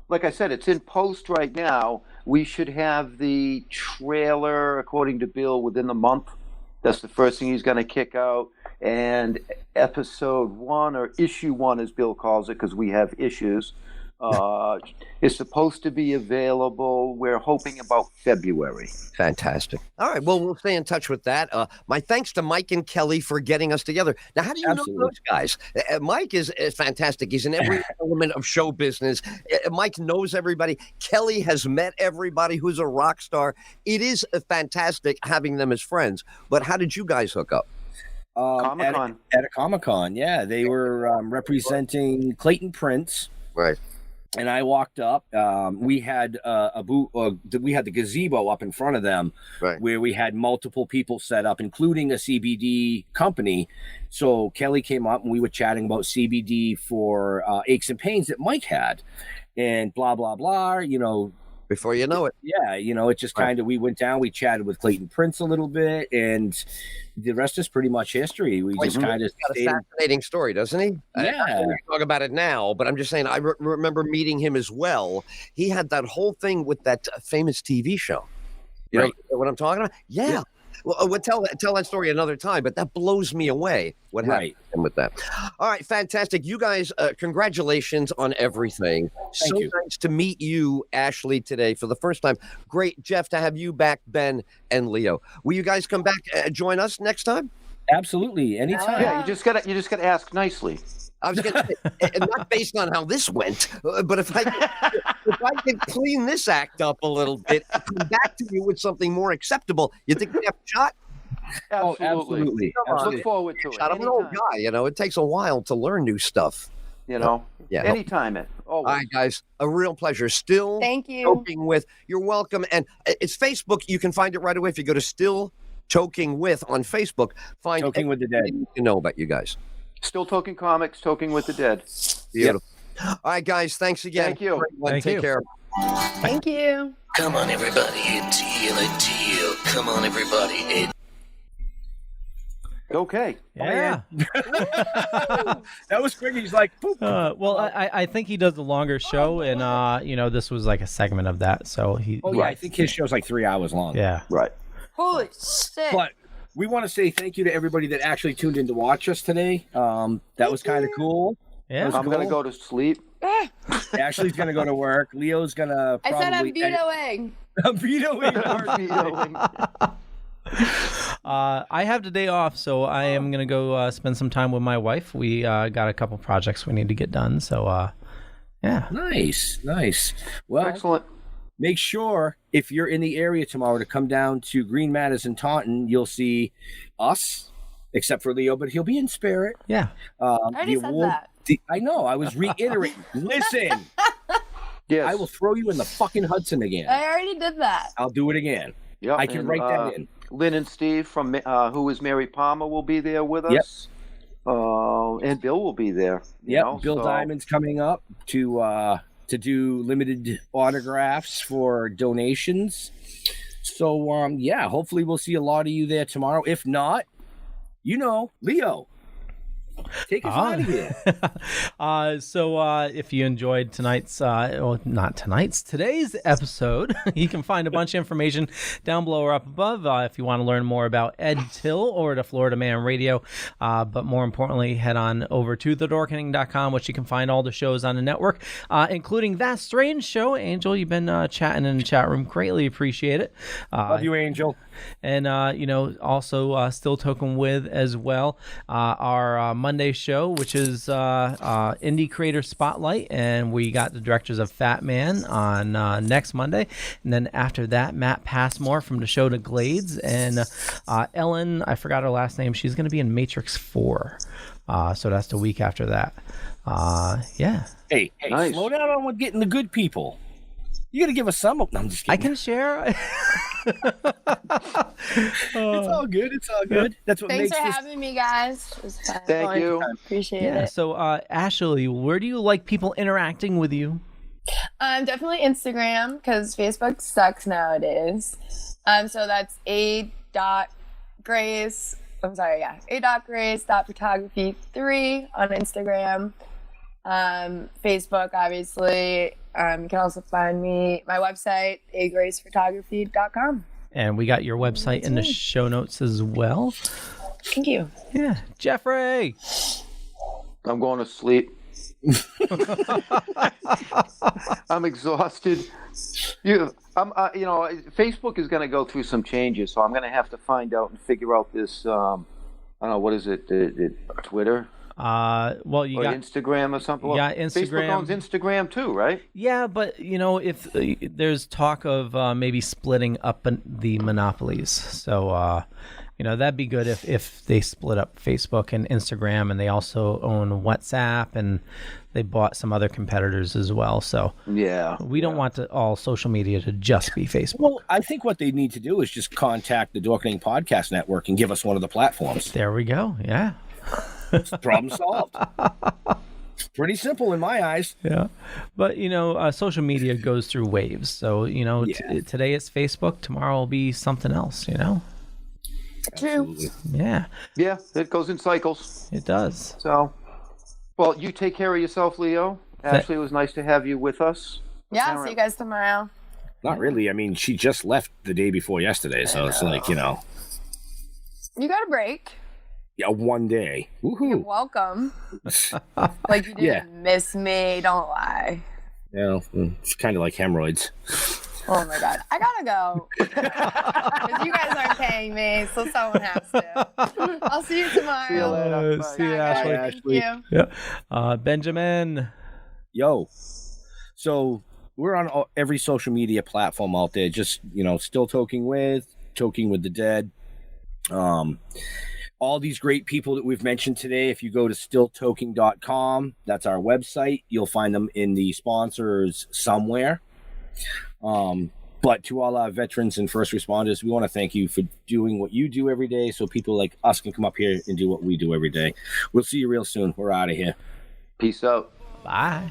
like I said, it's in post right now. We should have the trailer, according to Bill, within the month. That's the first thing he's going to kick out. And episode 1, or issue 1, as Bill calls it, because we have issues, is supposed to be available. We're hoping about February. Fantastic. All right. Well, we'll stay in touch with that. My thanks to Mike and Kelly for getting us together. Now, how do you know those guys? Mike is fantastic. He's in every element of show business. Mike knows everybody. Kelly has met everybody who's a rock star. It is fantastic having them as friends. But how did you guys hook up? Comic-Con. At a Comic-Con, yeah. They were representing Clayton Prince. Right. And I walked up. We had we had the gazebo up in front of them, where we had multiple people set up, including a CBD company. So Kelly came up and we were chatting about CBD for aches and pains that Mike had, and blah blah blah. Before you know it, it just kind of we went down. We chatted with Clayton Prince a little bit, and the rest is pretty much history. We just kind of got a fascinating story, doesn't he? Yeah, we talk about it now, but I'm just saying I remember meeting him as well. He had that whole thing with that famous TV show. You know what I'm talking about? Yeah. Well, we'll tell that story another time, but that blows me away. What happened with that? All right, fantastic. You guys, congratulations on everything. Thank you. Nice to meet you, Ashley, today for the first time. Great, Jeff, to have you back, Ben and Leo. Will you guys come back join us next time? Absolutely, anytime. Yeah, you just gotta ask nicely. I was going to say, and not based on how this went, but if I could clean this act up a little bit, come back to you with something more acceptable, you think we have a shot? Absolutely. Look forward to it. I'm an old guy, it takes a while to learn new stuff. Anytime always. All right, guys, a real pleasure. Still Thank you. Toking With. You're welcome. And it's Facebook. You can find it right away if you go to Still Toking With on Facebook. Find Toking with the Dead. You know about you guys. Still Toking Comics, Toking with the Dead. Beautiful. Yep. All right, guys. Thanks again. Thank you. Take care. Thank you. Come on, everybody. It's Teal. Come on, everybody. Okay. Yeah. That was quick. He's like, poop. Well, I think he does the longer show, and this was like a segment of that. So he. Oh yeah, I think his show's like 3 hours long. Yeah. Right. Holy shit. But we want to say thank you to everybody that actually tuned in to watch us today. That was kind of cool. Yeah. I'm going to go to sleep. Ashley's going to go to work. Leo's going to probably... I said I'm vetoing. I'm vetoing. I have the day off, so I am going to go spend some time with my wife. We got a couple projects we need to get done, so yeah. Nice. Well, excellent. Make sure, if you're in the area tomorrow, to come down to Green Matters in Taunton. You'll see us, except for Leo, but he'll be in spirit. Yeah. I already said that. I know. I was reiterating. Listen. Yes. I will throw you in the fucking Hudson again. I already did that. I'll do it again. Yep. I can write that in. Lynn and Steve from who is Mary Palmer will be there with us. And Bill will be there. Bill Diamond's coming up to do limited autographs for donations. So hopefully we'll see a lot of you there tomorrow. If not, Leo, take us out of here. So if you enjoyed today's episode, you can find a bunch of information down below or up above if you want to learn more about Ed Tyll or the Florida Man Radio. But more importantly, head on over to thedorkening.com, which you can find all the shows on the network, including That Strange Show. Angel, you've been chatting in the chat room. Greatly appreciate it. Love you, Angel. And, also Still Token With as well, our Monday show, which is Indie Creator Spotlight, and we got the directors of Fat Man on next Monday, and then after that, Matt Passmore from the show The Glades, and Ellen, I forgot her last name, she's going to be in Matrix 4, so that's the week after that. Hey, nice. Slow down on getting the good people. You got to give us some. No, I'm just kidding. I can share. It's all good. It's all good. That's what Thanks makes for this. having me, guys. It was fun. Thank you. Appreciate it. So, Ashley, where do you like people interacting with you? Definitely Instagram, because Facebook sucks nowadays. So that's a.grace.photography3 on Instagram. Facebook, obviously. You can also find my website, agracephotography.com. And we got your website in the show notes as well. Thank you. Yeah. Jeffrey! I'm going to sleep. I'm exhausted. Facebook is going to go through some changes, so I'm going to have to find out and figure out this. I don't know, what is it? Twitter? Well, you got Instagram or something. Yeah, Instagram. Facebook owns Instagram too, right? Yeah, but if there's talk of maybe splitting up the monopolies, so that'd be good if they split up Facebook and Instagram, and they also own WhatsApp, and they bought some other competitors as well. So we don't want all social media to just be Facebook. Well, I think what they need to do is just contact the Dorkening Podcast Network and give us one of the platforms. There we go. Yeah. Problem solved. Pretty simple in my eyes. Yeah. But, social media goes through waves. So, today it's Facebook. Tomorrow will be something else, True. Yeah. Yeah, it goes in cycles. It does. So, well, you take care of yourself, Leo. Ashley, it was nice to have you with us. Yeah, see you guys tomorrow. Not really. I mean, she just left the day before yesterday, so it's like, You got a break. Yeah, one day. Woohoo. You're welcome. Like you didn't miss me, don't lie. Yeah, it's kind of like hemorrhoids. Oh my God, I gotta go. Because you guys aren't paying me, so someone has to. I'll see you tomorrow. See you later. See you, Ashley. Thank you. Yeah. Benjamin. Yo. So we're on every social media platform out there. Just, Still Toking With the Dead. All these great people that we've mentioned today, if you go to stilltoking.com, that's our website. You'll find them in the sponsors somewhere. But to all our veterans and first responders, we want to thank you for doing what you do every day so people like us can come up here and do what we do every day. We'll see you real soon. We're out of here. Peace out. Bye.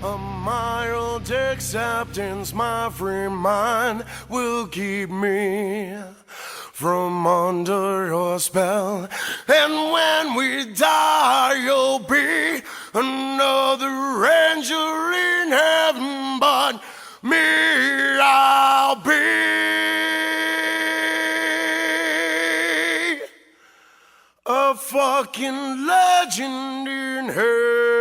A mild acceptance, my free mind will keep me from under your spell. And when we die, you'll be another angel in heaven, but me, I'll be a fucking legend in hell.